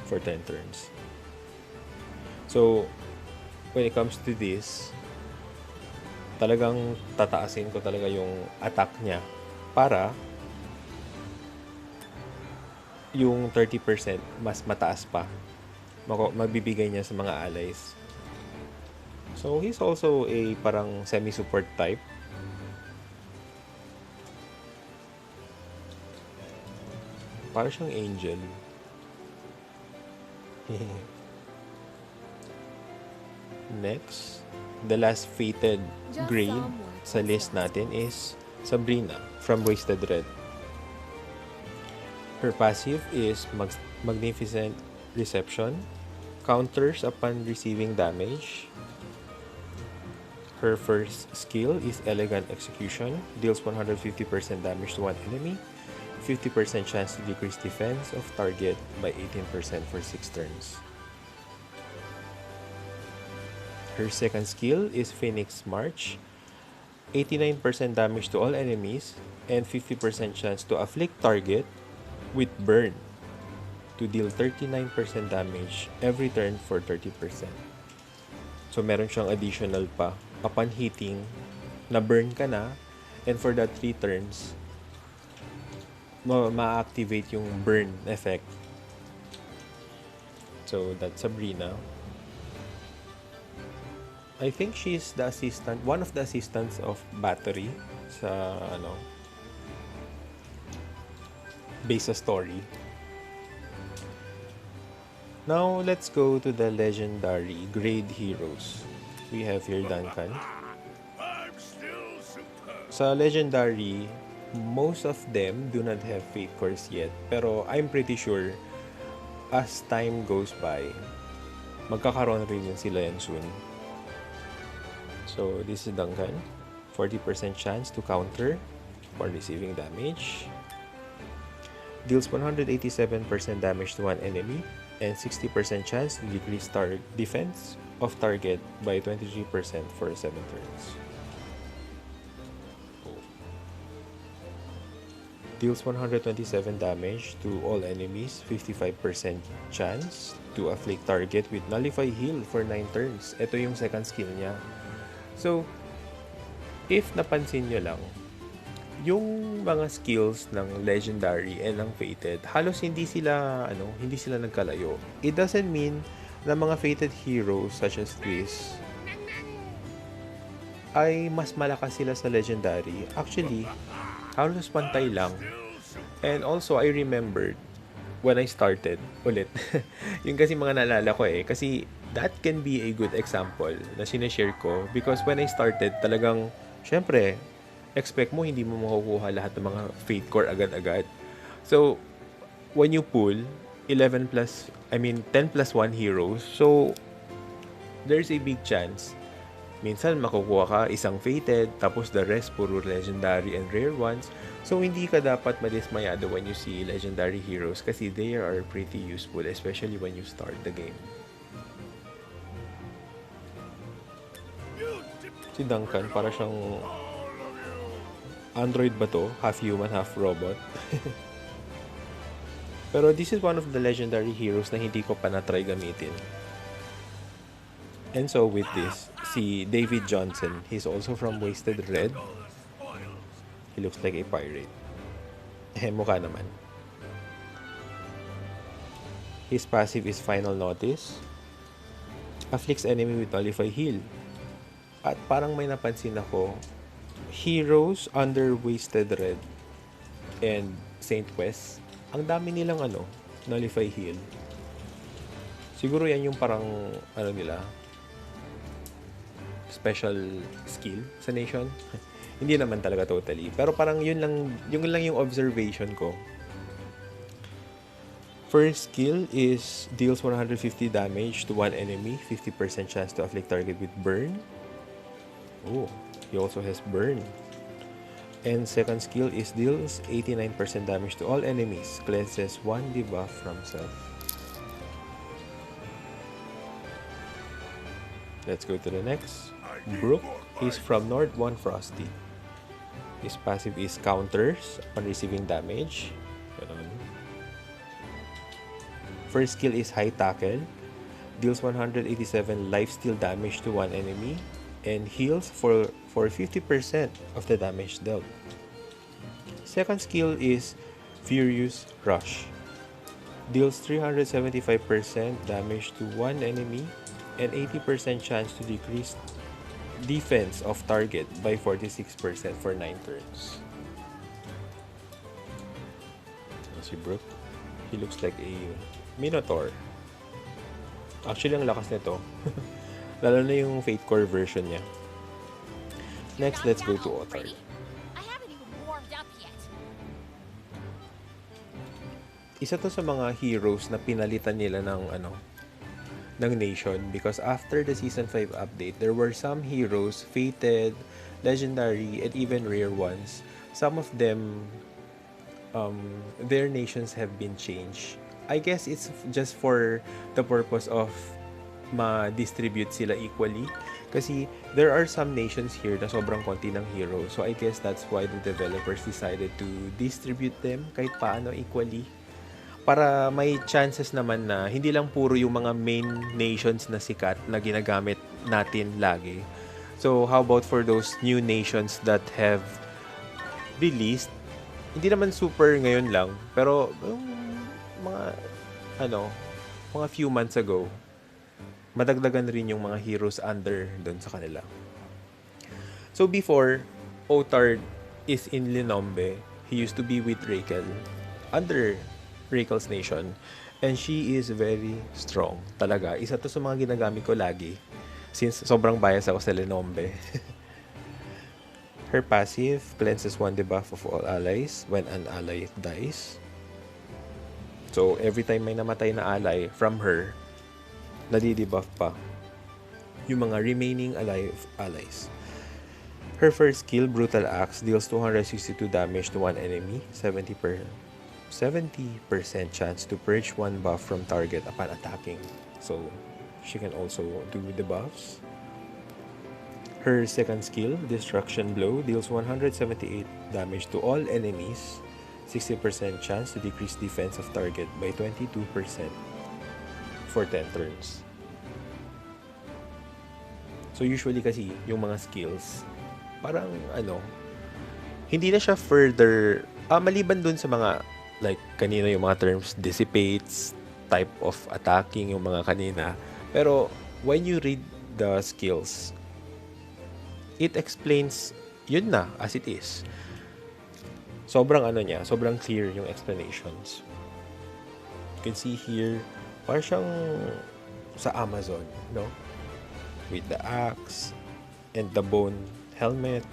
for 10 turns. So, when it comes to this, talagang tataasin ko talaga yung attack niya para yung 30% mas mataas pa magbibigay niya sa mga allies. So, he's also a parang semi-support type. Para siyang angel. Next, the last fated grade sa list natin is Sabrina from Wasted Red. Her passive is Magnificent Reception, counters upon receiving damage. Her first skill is Elegant Execution, deals 150% damage to one enemy, 50% chance to decrease defense of target by 18% for 6 turns. Her second skill is Phoenix March, 89% damage to all enemies, and 50% chance to afflict target with burn to deal 39% damage every turn for 30%. So meron siyang additional pa. Upon hitting, na-burn ka na, and for that 3 turns, ma-activate yung burn effect. So, that's Sabrina. I think she's the assistant, one of the assistants of Battery. sa ano, base sa story. Now, let's go to the legendary grade heroes. We have here Duncan. Sa legendary, most of them do not have fate cores yet. Pero I'm pretty sure, as time goes by, magkakaroon rin yun sila yan soon. So, this is Duncan. 40% chance to counter for receiving damage. Deals 187% damage to one enemy and 60% chance to decrease defense of target by 23% for 7 turns. Deals 127 damage to all enemies, 55% chance to afflict target with Nullify Heal for 9 turns. Ito yung second skill niya. So, if napansin nyo lang, yung mga skills ng legendary and ng fated, halos hindi sila nagkalayo. It doesn't mean na mga fated heroes such as this ay mas malakas sila sa legendary. Actually, halos pantay lang. And also, I remembered when I started ulit. Yung kasi mga naalala ko kasi that can be a good example na sineshare ko because when I started, talagang syempre expect mo hindi mo makukuha lahat ng mga fate core agad-agad. So, when you pull 10 plus 1 heroes, so there's a big chance minsan makukuha ka isang fated, tapos the rest puro legendary and rare ones. So, hindi ka dapat madismayado when you see legendary heroes kasi they are pretty useful, especially when you start the game. Si Duncan, para siyang android ba to? Half human, half robot. Pero this is one of the legendary heroes na hindi ko pa na-try gamitin. And so with this, si David Johnson, he's also from Wasted Red. He looks like a pirate. Mukha naman. His passive is Final Notice. Afflicts enemy with Nullify Heal. At parang may napansin ako, heroes under Wasted Red and Saint West, ang dami nilang Nullify Heal. Siguro yan yung parang nila, special skill sa nation. Hindi naman talaga totally, pero parang yun lang yung observation ko. First skill is deals 150 damage to one enemy, 50% chance to afflict target with burn. Oh, he also has burn. And second skill is deals 89% damage to all enemies, cleanses one debuff from self. Let's go to the next. Brooke is from Nord 1 Frosty. His passive is counters on receiving damage. First skill is High Tackle. Deals 187 lifesteal damage to one enemy and heals for 50% of the damage dealt. Second skill is Furious Rush. Deals 375% damage to one enemy and 80% chance to decrease defense of target by 46% for 9 turns. Si Brooke, he looks like a Minotaur. Actually, ang lakas nito. Lalo na yung Fate Core version niya. Next, let's go to Otar. Isa to sa mga heroes na pinalitan nila ng nation because after the Season 5 update, there were some heroes, fated, legendary, and even rare ones. Some of them, their nations have been changed. I guess it's just for the purpose of ma-distribute sila equally. Kasi there are some nations here na sobrang konti ng heroes. So I guess that's why the developers decided to distribute them kahit paano equally. Para may chances naman na hindi lang puro yung mga main nations na sikat na ginagamit natin lagi. So, how about for those new nations that have released? Hindi naman super ngayon lang, pero mga few months ago, madagdagan rin yung mga heroes under doon sa kanila. So, before, Otard is in Linombe. He used to be with Rakel, under Rakel's nation. And she is very strong. Talaga. Isa to sa mga ginagamit ko lagi. Since sobrang bias ako sa Linombe. Her passive cleanses one debuff of all allies when an ally dies. So, every time may namatay na ally from her, nadidebuff pa yung mga remaining alive allies. Her first skill, Brutal Axe, deals 262 damage to one enemy, 70% chance to purge one buff from target upon attacking. So, she can also do the buffs. Her second skill, Destruction Blow, deals 178 damage to all enemies, 60% chance to decrease defense of target by 22% for 10 turns. So usually kasi yung mga skills, parang hindi na siya further, maliban dun sa mga, like kanina yung mga terms, dissipates, type of attacking, yung mga kanina. Pero when you read the skills, it explains yun na as it is. Sobrang sobrang clear yung explanations. You can see here, parang siyang sa Amazon, no? With the axe and the bone helmet.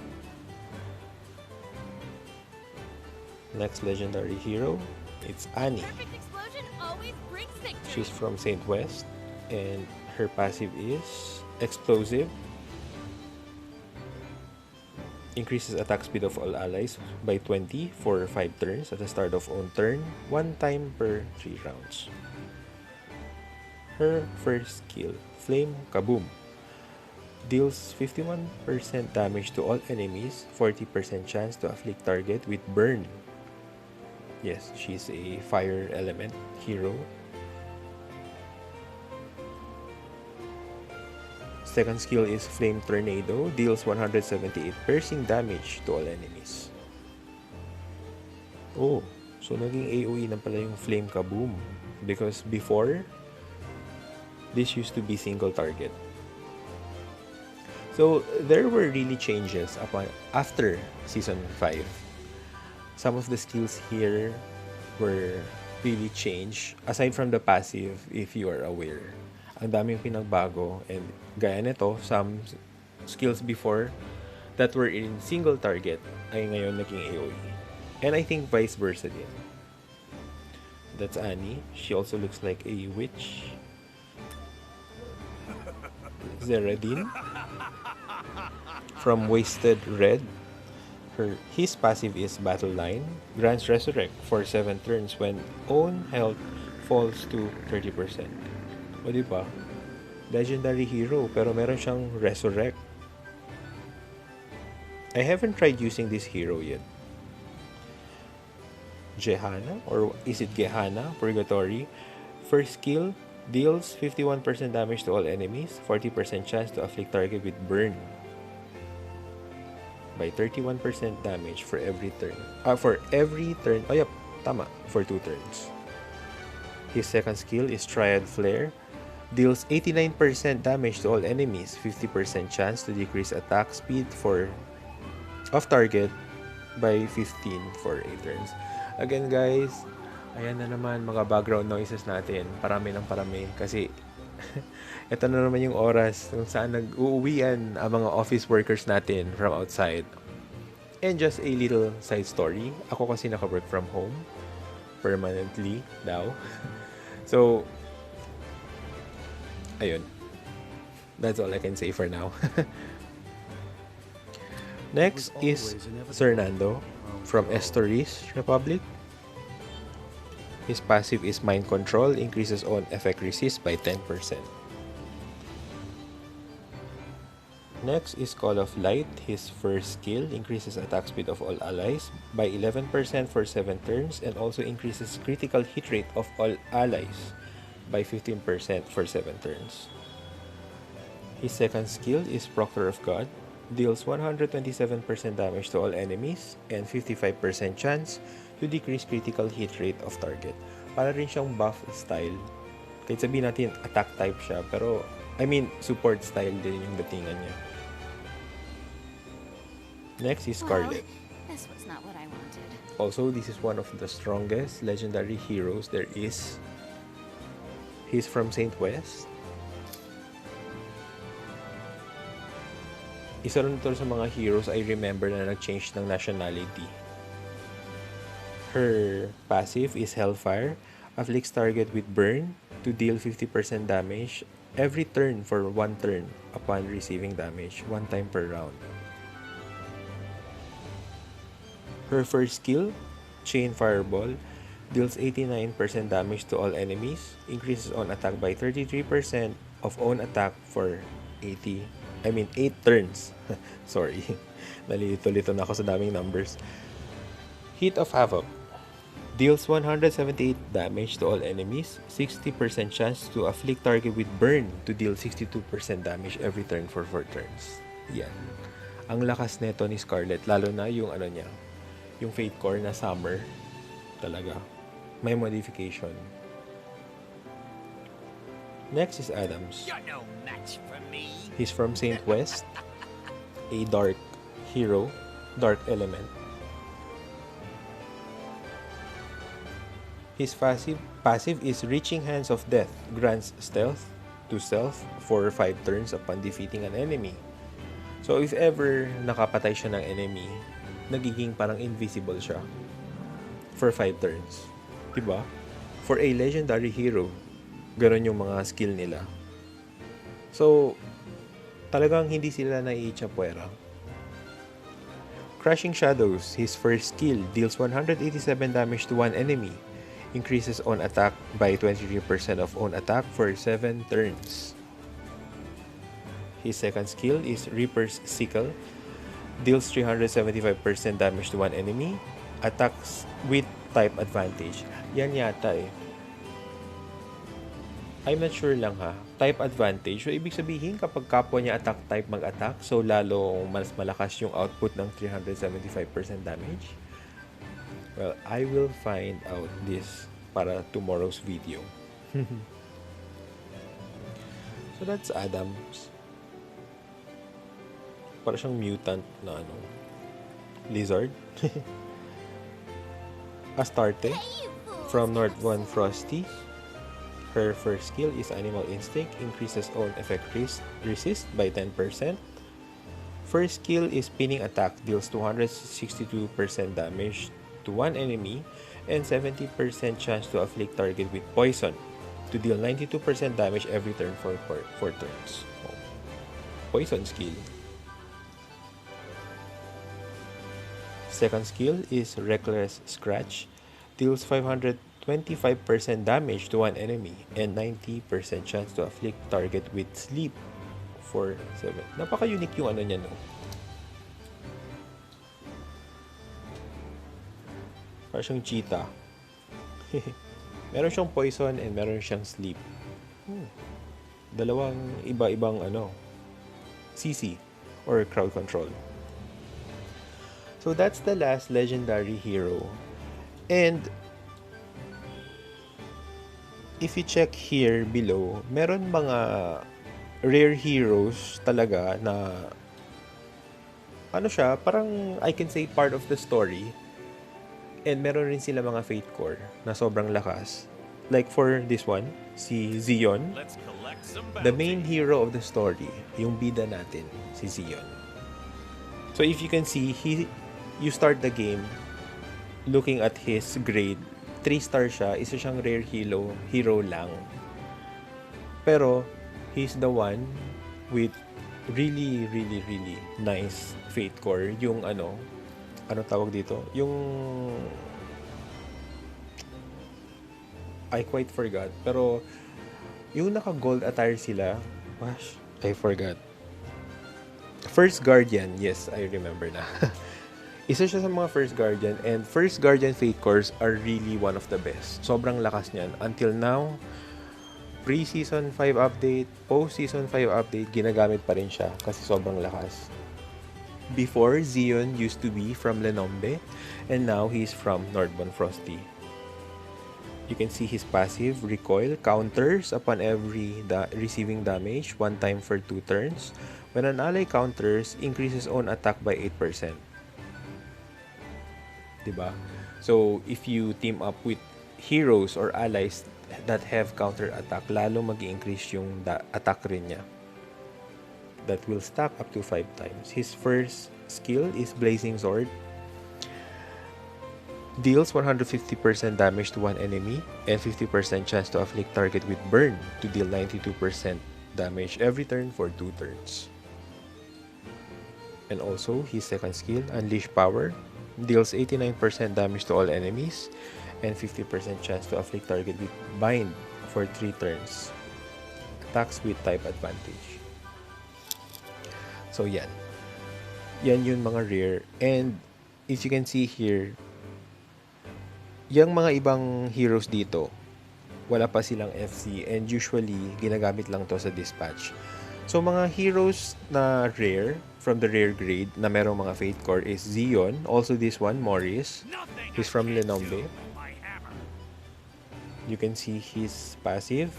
Next legendary hero, it's Annie. She's from St. West, and her passive is Explosive. Increases attack speed of all allies by 20 for 5 turns at the start of own turn, 1 time per 3 rounds. Her first skill, Flame Kaboom, deals 51% damage to all enemies, 40% chance to afflict target with burn. Yes, she's a fire element hero. Second skill is Flame Tornado, deals 178 piercing damage to all enemies. Oh, so naging AoE na pala yung Flame Kaboom. Because before, this used to be single target. So, there were really changes after Season 5. Some of the skills here were really changed. Aside from the passive, if you are aware. Ang daming pinagbago, and gaya nito, some skills before that were in single target ay ngayon naging AoE. And I think vice versa din. That's Annie. She also looks like a witch. Zeradin from Wasted Red. His passive is Battle Line. Grants Resurrect for 7 turns when own health falls to 30%. O diba? Legendary hero, pero meron siyang Resurrect. I haven't tried using this hero yet. Gehenna? Or is it Gehenna? Purgatory. First skill, deals 51% damage to all enemies, 40% chance to afflict target with burn. By 31% damage for every turn. For every turn. Oh, yep. Tama. For 2 turns. His second skill is Triad Flare. Deals 89% damage to all enemies, 50% chance to decrease attack speed of target by 15 for 8 turns. Again guys, ayan na naman mga background noises natin. Parami ng parami. Kasi ito na naman yung oras kung saan nag-uuwian ang mga office workers natin from outside. And just a little side story. Ako kasi naka-work from home permanently now. So, ayun. That's all I can say for now. Next is Fernando from Estoris Republic. His passive is Mind Control, increases on effect resist by 10%. Next is Call of Light. His first skill increases attack speed of all allies by 11% for 7 turns and also increases critical hit rate of all allies by 15% for 7 turns. His second skill is Proctor of God. Deals 127% damage to all enemies and 55% chance to decrease critical hit rate of target. Para rin siyang buff style. Kahit sabihin natin attack type siya, pero support style din yung datingan niya. Next is Scarlett. This was not what I wanted. Also, this is one of the strongest legendary heroes there is. He's from Saint West. Isa rin ito sa mga heroes I remember na nag-change ng nationality. Her passive is Hellfire, afflicts target with burn to deal 50% damage every turn for 1 turn upon receiving damage, 1 time per round. Her first skill, Chain Fireball, deals 89% damage to all enemies, increases on attack by 33% of own attack for 8 turns. Sorry, nalilito-lito na ako sa daming numbers. Heat of Havoc, deals 178 damage to all enemies, 60% chance to afflict target with burn to deal 62% damage every turn for 4 turns. Yan. Ang lakas neto ni Scarlett, lalo na yung ano niya, yung Fate Core na Summer. Talaga. May modification. Next is Adams. You're no match for me. He's from Saint West, a dark hero, dark element. His passive is Reaching Hands of Death, grants stealth to self for 5 turns upon defeating an enemy. So if ever nakapatay siya ng enemy, nagiging parang invisible siya for 5 turns. Diba? For a legendary hero, gano'n yung mga skill nila. So, talagang hindi sila naiichapuera. Crushing Shadows, his first skill, deals 187 damage to one enemy, increases on attack by 23% of own attack for 7 turns. His second skill is Reaper's Sickle, deals 375% damage to one enemy, attacks with type advantage. Yan yata eh. I'm not sure lang ha. Type advantage. So, ibig sabihin kapag kapwa niya attack type mag-attack, so lalong mas malakas yung output ng 375% damage. Well, I will find out this para tomorrow's video. So, that's Adams. Para siyang mutant na ano, lizard. Astarte from North 1 Frosty. Her first skill is Animal Instinct, increases own effect resist by 10%. First skill is Spinning Attack, deals 262% damage to one enemy and 70% chance to afflict target with poison to deal 92% damage every turn for 4 turns. Oh. Poison skill. Second skill is Reckless Scratch, deals 525% damage to one enemy and 90% chance to afflict target with sleep for 7. Napaka-unique yung ano niya, no? Parang siyang cheetah. Meron siyang poison and meron siyang sleep. Dalawang iba-ibang ano, CC or crowd control. So that's the last legendary hero. And if you check here below, meron mga rare heroes talaga na ano siya, parang I can say part of the story. And meron rin sila mga Fate Core na sobrang lakas. Like for this one, si Zion, the main hero of the story, yung bida natin, si Zion. So if you can see, you start the game looking at his grade. 3-star siya, isa siyang rare hero lang. Pero, he's the one with really nice Fate Core. Yung ano tawag dito? Yung I quite forgot. Pero, yung naka-gold attire sila, gosh, I forgot. First Guardian, yes, I remember na. Isa siya sa mga First Guardian, and First Guardian Fate Cores are really one of the best. Sobrang lakas niyan. Until now, pre-season 5 update, post-season 5 update, ginagamit pa rin siya kasi sobrang lakas. Before, Zion used to be from Linombe, and now he's from Northbound Frosty. You can see his passive, Recoil, counters upon every receiving damage, 1 time for 2 turns. When an ally counters, increases own attack by 8%. 'Diba? So, if you team up with heroes or allies that have counter-attack, lalo mag-increase yung attack rin niya. That will stack up to 5 times. His first skill is Blazing Sword. Deals 150% damage to one enemy and 50% chance to afflict target with burn to deal 92% damage every turn for 2 turns. And also, his second skill, Unleash Power, deals 89% damage to all enemies and 50% chance to afflict target with bind for 3 turns. Attacks with type advantage. So yan. Yan yung mga rare. And as you can see here, yung mga ibang heroes dito, wala pa silang FC and usually ginagamit lang to sa dispatch. So mga heroes na rare from the rare grade na merong mga Fate Core is Zeon, also this one, Morris. He's from Linombe. You can see his passive,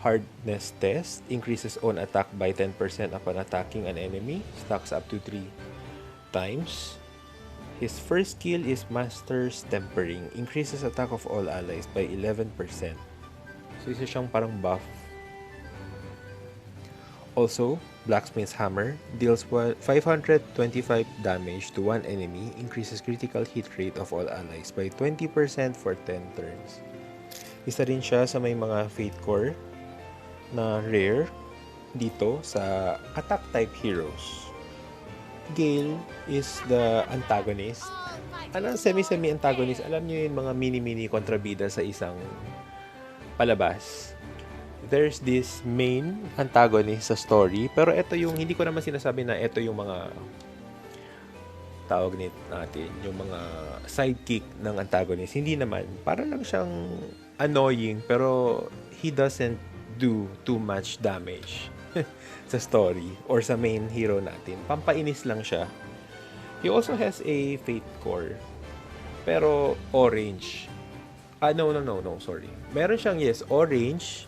Hardness Test, increases own attack by 10% upon attacking an enemy, stacks up to 3 times. His first skill is Master's Tempering, increases attack of all allies by 11%. So isa siyang parang buff. Also, Blacksmith's Hammer deals 525 damage to one enemy, increases critical hit rate of all allies by 20% for 10 turns. Isa rin siya sa may mga Fate Core na rare dito sa attack type heroes. Gale is the antagonist. Ano, semi-semi antagonist. Alam niyo yung mga mini-mini kontrabida sa isang palabas. There's this main antagonist sa story, pero ito yung, hindi ko naman sinasabi na ito yung mga tawag natin, yung mga sidekick ng antagonist. Hindi naman. Para lang siyang annoying, pero he doesn't do too much damage sa story or sa main hero natin. Pampainis lang siya. He also has a Fate Core, pero orange. No, sorry. Meron siyang, yes, orange.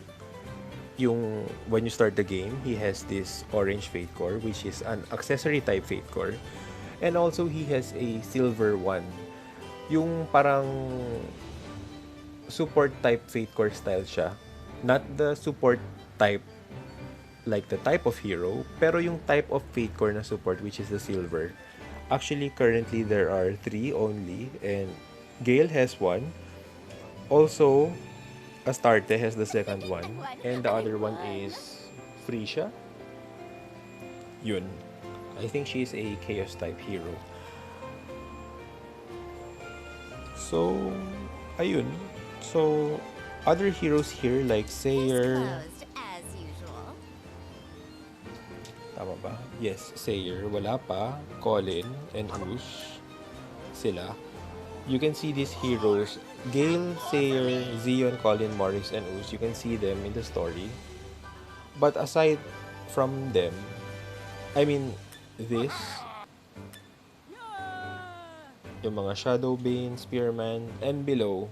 Yung when you start the game, he has this orange Fate Core, which is an accessory type Fate Core. And also, he has a silver one. Yung parang support type Fate Core style siya. Not the support type like the type of hero, pero yung type of Fate Core na support, which is the silver. Actually, currently, there are 3 only, and Gale has 1. Also, Astarte has the second one, and the other one is Frisia. Yun. I think she's a Chaos type hero. So, ayun. So, other heroes here like Sayer. Tama ba? Yes, Sayer. Wala pa. Colin and Ush. Sila. You can see these heroes. Gale, Sayer, Zeon, Colin, Morris, and Ush. You can see them in the story. But aside from them, I mean, this, yung mga Shadowbane, Spearman, and below,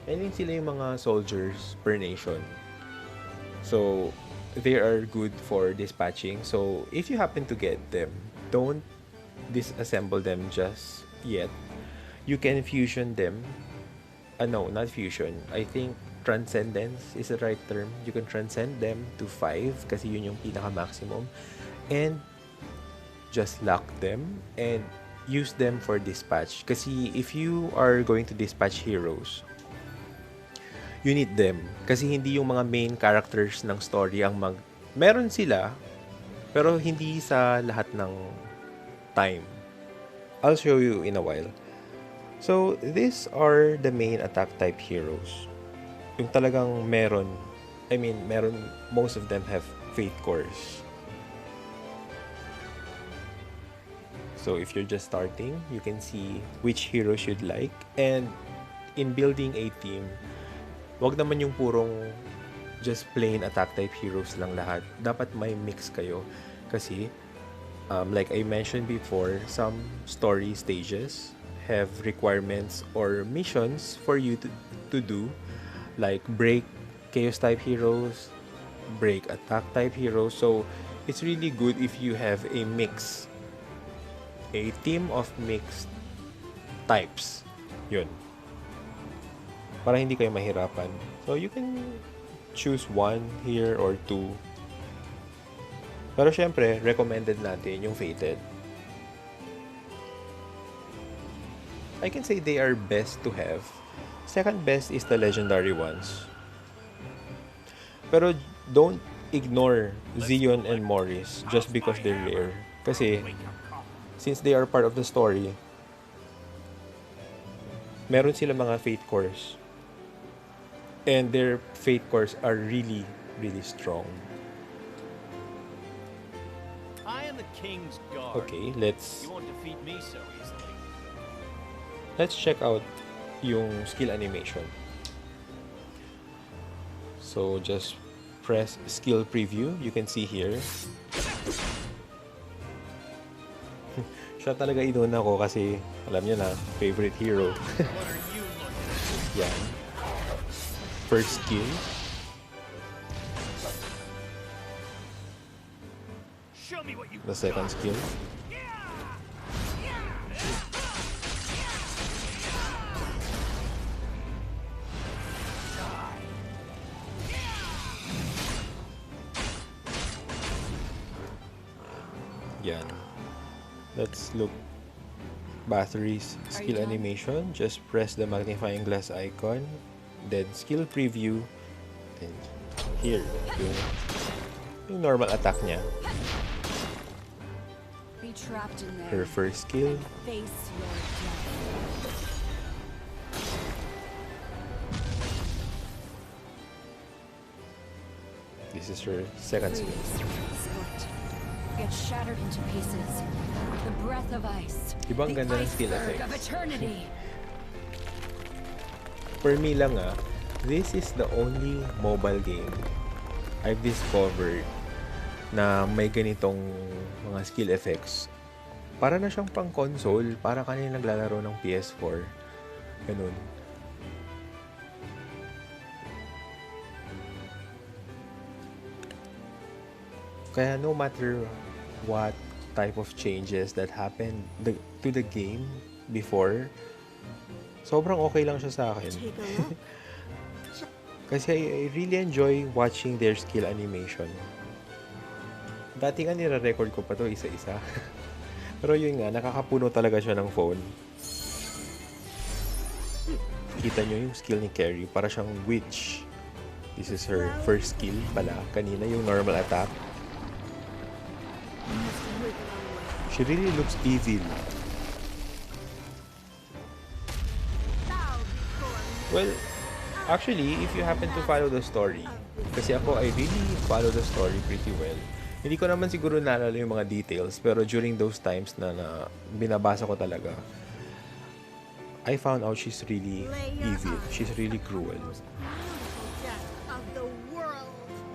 I think sila yung mga soldiers per nation. So, they are good for dispatching. So, if you happen to get them, don't disassemble them just yet. You can fusion them. No, not fusion. I think transcendence is the right term. You can transcend them to 5 kasi yun yung pinaka-maximum. And just lock them and use them for dispatch. Kasi if you are going to dispatch heroes, you need them. Kasi hindi yung mga main characters ng story ang meron sila, pero hindi sa lahat ng time. I'll show you in a while. So, these are the main attack type heroes. Yung talagang meron, most of them have Fate Cores. So, if you're just starting, you can see which hero you'd like. And in building a team, wag naman yung purong just plain attack type heroes lang lahat. Dapat may mix kayo. Kasi, like I mentioned before, some story stages have requirements or missions for you to do. Like break chaos type heroes, break attack type heroes. So, it's really good if you have a mix. A team of mixed types. Yun. Para hindi kayo mahirapan. So, you can choose one here or two. Pero syempre, recommended natin yung Fated. I can say they are best to have. Second best is the legendary ones. Pero don't ignore Zion and Morris just because they're rare. Kasi, since they are part of the story, meron sila mga fate cores. And their fate cores are really, really strong. I am the king's guard. Okay, let's You won't defeat me so easily. check out yung skill animation. So just press skill preview. You can see here. Siya talaga inuna ko kasi alam niyo na, favorite hero. What are you looking at? Yan. First skill. Show me what you The second skill. Yan. Let's look. Batteries, skill animation. Just press the magnifying glass icon. Then skill preview. And here, yung normal attack niya. Be trapped in there. Her first skill. Face your death. This is her second skill. Split. Get shattered into pieces. The breath of ice. Ibang The ganda ng skill iceberg effects. of eternity. For me lang this is the only mobile game I've discovered na may ganitong mga skill effects. Para na siyang pang console, para kanina naglalaro ng PS4. Ganun. Kaya no matter what type of changes that happened to the game before, sobrang okay lang siya sa akin. Kasi I really enjoy watching their skill animation. Dati nga nire-record ko pa to isa-isa. Pero yun nga, nakakapuno talaga siya ng phone. Kita nyo yung skill ni Carrie, para siyang witch. This is her first skill pala. Kanina yung normal attack. She really looks evil. Well, actually, if you happen to follow the story, kasi ako, I really follow the story pretty well. Hindi ko naman siguro naalala yung mga details, pero during those times na binabasa ko talaga, I found out she's really evil. She's really cruel.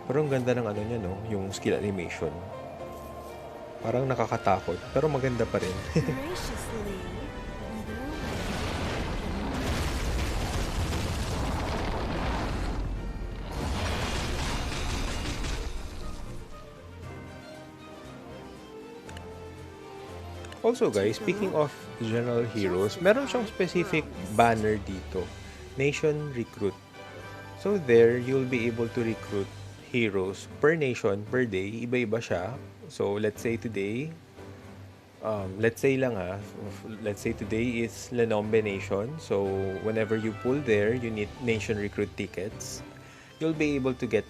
Pero ang ganda ng ano niya, no? Yung skill animation. Parang nakakatakot, pero maganda pa rin. Also guys, speaking of general heroes, meron siyang specific banner dito. Nation Recruit. So there, you'll be able to recruit heroes per nation, per day. Iba-iba siya. So let's say today, let's say today is Linombe Nation. So whenever you pull there, you need Nation Recruit tickets. You'll be able to get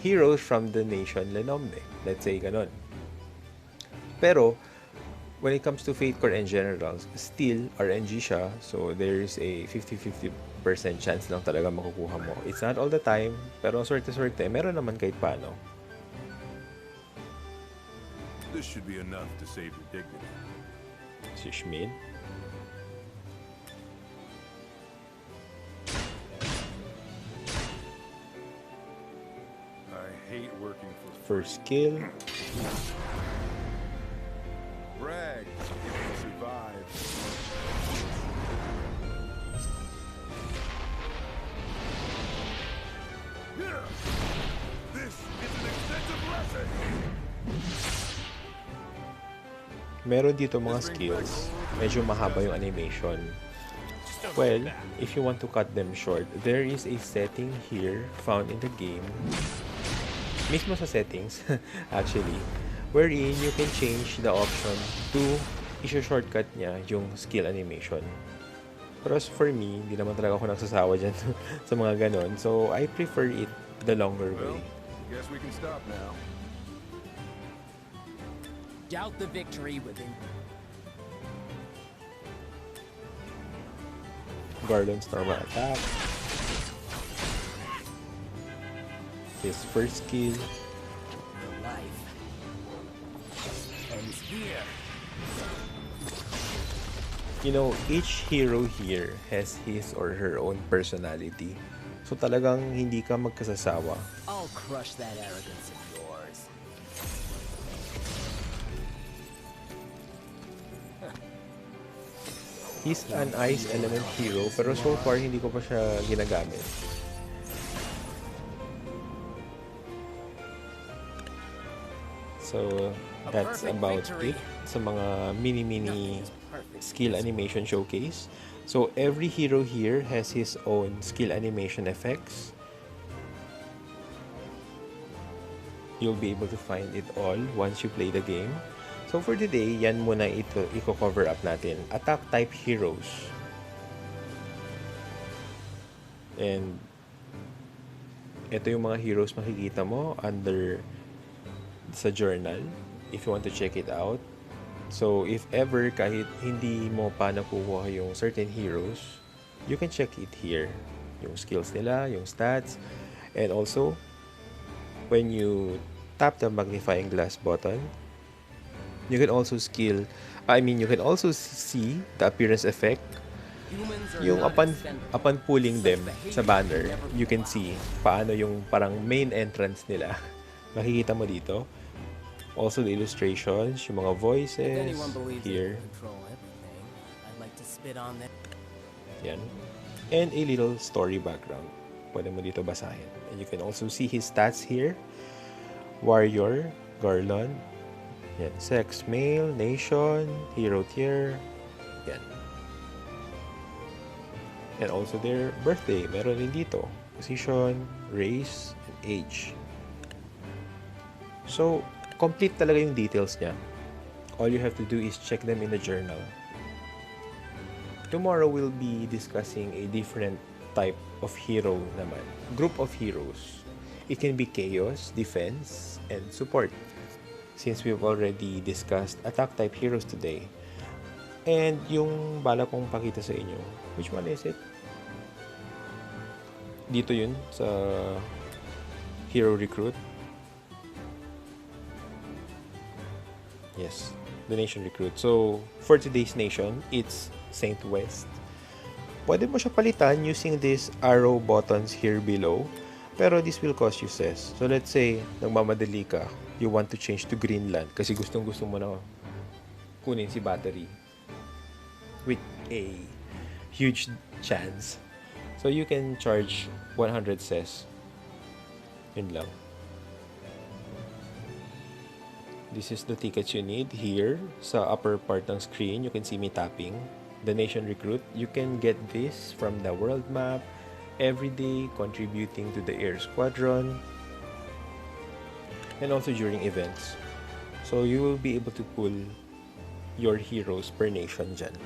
heroes from the nation Linombe. Let's say ganon. Pero, when it comes to Fate Core and Generals, still RNG siya. So, there's a 50-50% chance lang talaga makukuha mo. It's not all the time, pero swerte-swerte, meron naman kahit paano. This should be enough to save your dignity. Si Schmidt. I hate working for First skill. brag if you survive. This is an extensive lesson. Meron dito mga skills. medyo mahaba yung animation. Well, if you want to cut them short, there is a setting here found in the game, mismo sa settings, actually, wherein you can change the option to i-shortcut niya yung skill animation. Pero as for me, hindi naman talaga ako nagsasawa dyan sa mga ganon. So, I prefer it the longer Well, way. guess we can stop now. Doubt the victory within. Garland's normal attack. His first skill. Your life ends here. You know, each hero here has his or her own personality. So talagang hindi ka magkasasawa. I'll crush that arrogance of yours. He's an ice element hero, pero so far hindi ko pa siya ginagamit. So, that's about it sa mga mini skill animation showcase. So, every hero here has his own skill animation effects. You'll be able to find it all once you play the game. So for today, yan muna ito i-cover up natin. Attack type heroes. And ito yung mga heroes makikita mo under sa journal if you want to check it out. So if ever kahit hindi mo pa nakukuha yung certain heroes, you can check it here. Yung skills nila, yung stats, and also when you tap the magnifying glass button, you can also see the appearance effect. Yung upon pulling them sa banner, you can see paano yung parang main entrance nila. Makikita mo dito. Also the illustrations, yung mga voices here. Yan. And a little story background. Pwede mo dito basahin. And you can also see his stats here. Warrior, Garland, yan. Sex, male, nation, hero tier, yan. And also their birthday, meron din dito. Position, race, and age. So, complete talaga yung details niya. All you have to do is check them in the journal. Tomorrow we'll be discussing a different type of hero naman. Group of heroes. It can be chaos, defense, and support. Since we've already discussed attack type heroes today. And yung bala kong pakita sa inyo, which one is it? Dito yun sa Hero Recruit. Yes, the Nation Recruit. So, for today's nation, it's Saint West. Pwede mo siya palitan using these arrow buttons here below. Pero this will cost you cess. So let's say, nagmamadali ka, you want to change to Greenland kasi gustong-gusto mo na kunin si battery with a huge chance. So you can charge 100 cess. Yun lang. This is the tickets you need here sa upper part ng screen. You can see me tapping. The Nation Recruit. You can get this from the world map. Every day contributing to the air squadron and also during events. So you will be able to pull your heroes per nation dyan.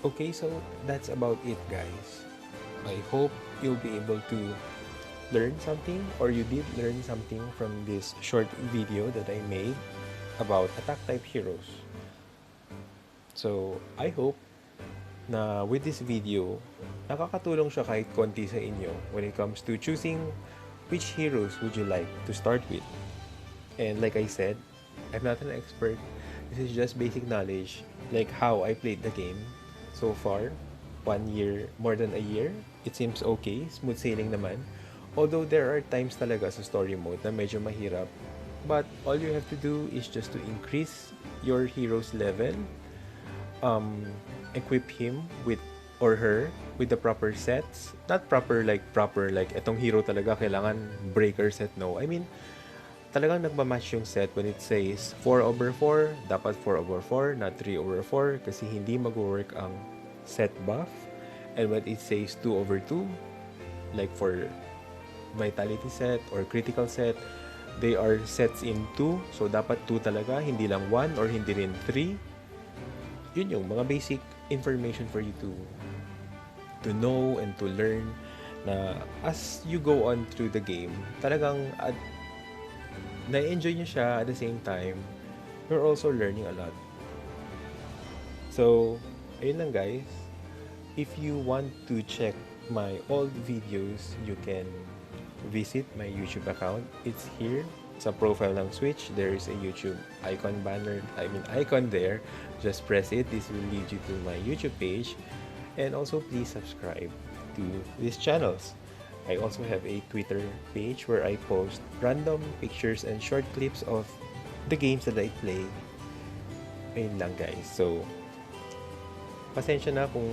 Okay, so that's about it, guys. I hope you'll be able to learn something, or you did learn something from this short video that I made about attack type heroes. So, I hope na with this video, nakakatulong siya kahit konti sa inyo when it comes to choosing which heroes would you like to start with. And like I said, I'm not an expert. This is just basic knowledge, like how I played the game so far. 1 year, more than a year. It seems okay. Smooth sailing naman. Although there are times talaga sa story mode na medyo mahirap. But all you have to do is just to increase your hero's level. Equip him with or her with the proper sets. Not proper like etong hero talaga kailangan breaker set. No, I mean talagang nagmamatch yung set when it says 4/4, dapat 4/4, not 3/4 kasi hindi mag-work ang set buff. And when it says 2/2, like for vitality set or critical set, they are sets in 2. So, dapat 2 talaga, hindi lang 1 or hindi rin 3. Yun yung mga basic information for you to know and to learn na as you go on through the game, talagang na-enjoy nyo siya at the same time, you're also learning a lot. So, ayun lang guys. If you want to check my old videos, you can visit my YouTube account. It's here. Sa profile ng Switch, there is a YouTube icon icon there. Just press it. This will lead you to my YouTube page. And also, please subscribe to these channels. I also have a Twitter page where I post random pictures and short clips of the games that I play. Ayun lang guys. So, pasensya na kung,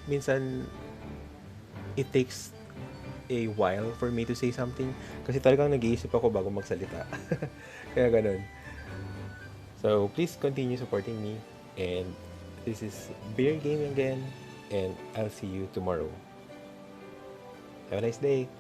minsan it takes a while for me to say something kasi talagang nag-iisip ako bago magsalita. Kaya ganun. So, please continue supporting me, and this is Beer Gaming again, and I'll see you tomorrow. Have a nice day.